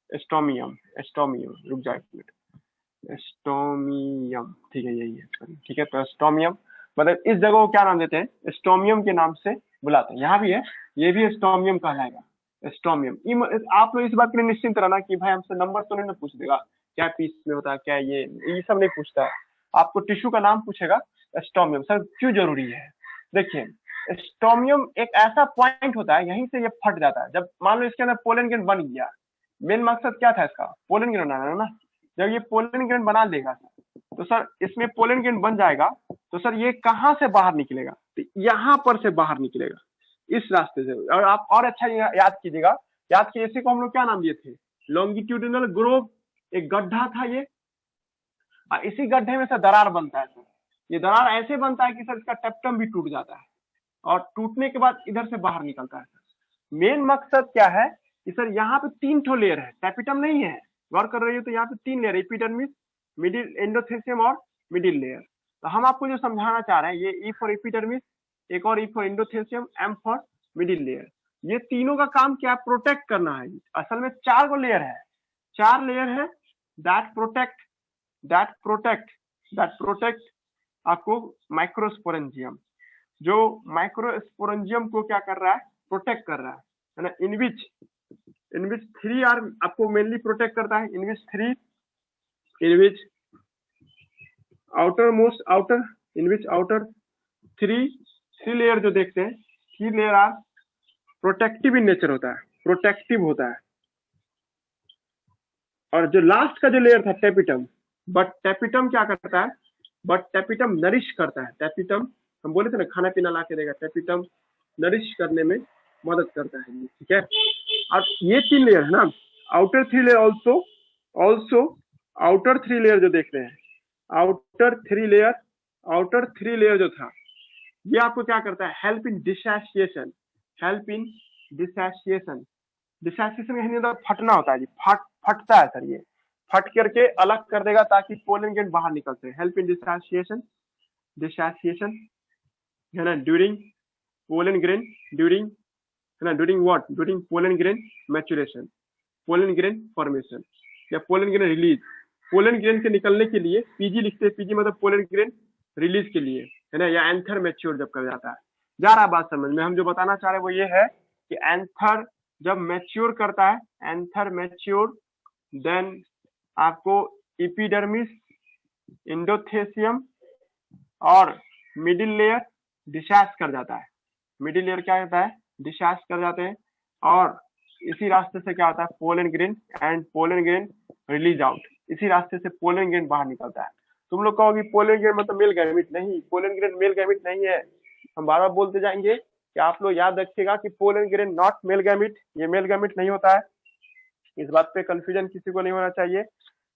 स्टोमियम, स्टोमियम, रुक जाए एक मिनट, स्टोमियम, ठीक है, यही है, ठीक है। तो स्टोमियम मतलब इस जगह को क्या नाम देते हैं, स्टोमियम के नाम से बुलाते हैं। यहाँ भी है, ये भी स्टोमियम कहलाएगा। स्टोमियम। आप लोग इस बात के लिए निश्चिंत रहना कि भाई हमसे नंबर तो नहीं ना पूछ देगा, क्या पीस में होता है, क्या ये सब नहीं पूछता है। आपको टिश्यू का नाम पूछेगा स्टोमियम। सर क्यों जरूरी है? देखिए, स्टोमियम एक ऐसा पॉइंट होता है, यहीं से ये फट जाता है। जब मान लो इसके अंदर पोलन ग्रेन बन गया, मेन मकसद क्या था इसका? पोलन ग्रेन बनाना ना। जब ये पोलन ग्रेन बना देगा तो सर इसमें पोलन ग्रेन बन जाएगा, तो सर ये कहाँ से बाहर निकलेगा? तो यहाँ पर से बाहर निकलेगा, इस रास्ते से। और आप और अच्छा याद कीजिएगा, याद कीजिए इसी को हम लोग क्या नाम दिए थे? Longitudinal Grove. एक गड्ढा था ये, इसी गड्ढे में से दरार बनता है सर। ये दरार ऐसे बनता है कि सर इसका टेप्टम भी टूट जाता है, और टूटने के बाद इधर से बाहर निकलता है सर। मेन मकसद क्या है कि सर यहाँ पे 3 ठो लेयर है, टेपिटम नहीं है। गौर कर रही हो तो यहाँ पे 3 लेयर, एपिडर्मिस, मिडिल एंडोथेलियम और मिडिल लेयर। तो हम आपको जो समझाना चाह रहे हैं, ये ई फॉर एपिडर्मिस, एक और E for endothelium, M for middle layer. ये तीनों का काम क्या? प्रोटेक्ट करना है। असल में 4 गो लेयर है, 4 लेयर है दैट प्रोटेक्ट आपको माइक्रोस्पोरेंजियम। जो माइक्रोस्पोरेंजियम को क्या कर रहा है? प्रोटेक्ट कर रहा है ना। इन विच 3 आर आपको मेनली प्रोटेक्ट करता है। इन विच आउटर 3 लेयर जो देखते हैं, 3 layer are protective in nature होता है, प्रोटेक्टिव होता है। और जो लास्ट का जो लेयर था टेपिटम, बट टेपिटम क्या करता है? बट टेपिटम नरिश करता है। टेपिटम हम बोले थे ना, खाना पीना ला के देगा। टेपिटम नरिश करने में मदद करता है, ठीक है। और ये 3 लेयर है ना, outer 3 layer also outer 3 layer जो देख रहे हैं, आउटर 3 लेयर जो था, ये आपको क्या करता है? Help in dissociation. डिसोसिएशन का मतलब फटना होता है जी, फटता है सर। ये फट करके अलग कर देगा ताकि पोलन ग्रेन बाहर निकल सके। हेल्प इन डिसोसिएशन है ना, during pollen grain, during pollen grain maturation, pollen grain formation या pollen grain release. Pollen grain के निकलने के लिए पीजी लिखते हैं, पीजी मतलब पोलन ग्रेन रिलीज के लिए, है ना। या एंथर मैच्योर जब कर जाता है। जा रहा बात समझ में? हम जो बताना चाह रहे हैं वो ये है कि एंथर जब मैच्योर करता है, एंथर मैच्योर, देन आपको एपिडर्मिस, एंडोथेलियम और मिडिल लेयर डिस्चार्ज कर जाता है। मिडिल लेयर क्या होता है? डिस्चार्ज कर जाते हैं। और इसी रास्ते से क्या होता है? Pollen grain and pollen grain release out. इसी रास्ते से पोलन ग्रेन बाहर निकलता है। तुम लोग कहोगे पोलन ग्रेन मतलब मेल गैमेट। नहीं, पोलन ग्रेन मेल गैमेट नहीं है। हम बार बार बोलते जाएंगे कि आप लोग याद रखिएगा कि pollen grain not male gamete, ये मेल गैमेट नहीं होता है। इस बात पे कंफ्यूजन किसी को नहीं होना चाहिए।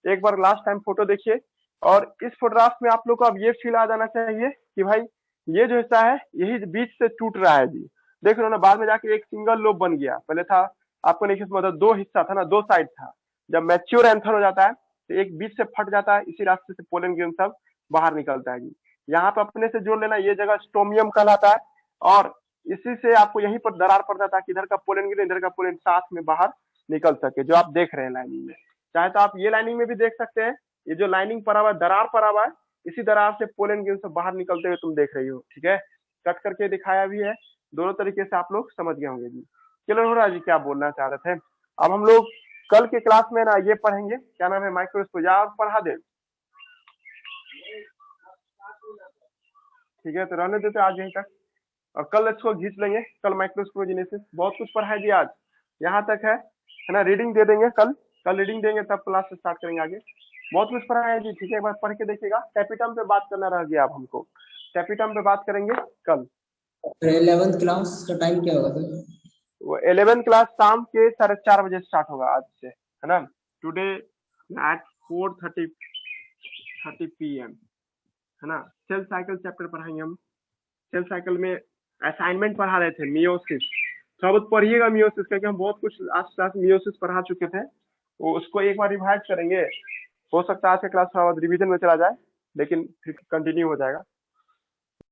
एक बार लास्ट टाइम फोटो देखिए, और इस फोटोग्राफ में आप लोग को अब ये फील आ जाना चाहिए कि भाई ये जो हिस्सा है यही बीच से टूट रहा है जी। देख रहे हो ना, बाद में जाके एक सिंगल लोब बन गया। पहले था आपको नहीं मतलब 2 हिस्सा था ना, 2 साइड था। जब मैच्योर एंथर हो जाता है तो एक बीच से फट जाता है, इसी रास्ते से पोलन ग्रेन सब बाहर निकलता है जी। यहाँ पे अपने से जोड़ लेना, ये जगह स्टोमियम कहलाता है। और इसी से आपको यहीं पर दरार पड़ जाता है कि इधर का पोलन ग्रेन इधर का पोलन साथ में बाहर निकल सके, जो आप देख रहे हैं लाइनिंग में। चाहे तो आप ये लाइनिंग में भी देख सकते हैं, ये जो लाइनिंग पड़ा हुआ है, दरार पड़ा हुआ है, इसी दरार से पोलन ग्रेन से बाहर निकलते हुए तुम देख रही हो, ठीक है। कट करके दिखाया भी है, दोनों तरीके से आप लोग समझ गए होंगे जी। क्लियर हो रहा है जी क्या बोलना चाह रहे थे? अब हम लोग कल के क्लास में ना ये पढ़ेंगे, क्या नाम है, माइक्रोस्कोप। आप पढ़ा दे, ठीक है, तो रहने देते आज यहीं तक, और कल इसको घींच लेंगे। कल माइक्रोस्कोपोजेनेसिस बहुत कुछ पढ़ाई दिया, आज यहाँ तक है ना। रीडिंग दे देंगे कल रीडिंग देंगे, तब क्लास स्टार्ट करेंगे आगे। बहुत कुछ पढ़ा है जी, ठीक है, एक बार पढ़ के देखिएगा। कैपिटम पे बात करना रह गया, अब हमको कैपिटम पे बात करेंगे कल। 11th क्लास का टाइम क्या होगा सर? वो 11th क्लास शाम के 4:30 बजे स्टार्ट होगा आज से, है ना। टुडे एट 4:30 PM, है ना। सेल साइकिल चैप्टर पढ़ाएंगे हम। सेल साइकिल में असाइनमेंट पढ़ा रहे थे, मियोसिस। थोड़ा बहुत पढ़िएगा मियोसिस, क्योंकि हम बहुत कुछ आज क्लास मियोसिस पढ़ा चुके थे, वो उसको एक बार रिवाइज करेंगे। हो सकता है आज के क्लास थोड़ा बहुत रिवीजन में चला जाए, लेकिन फिर कंटिन्यू हो जाएगा।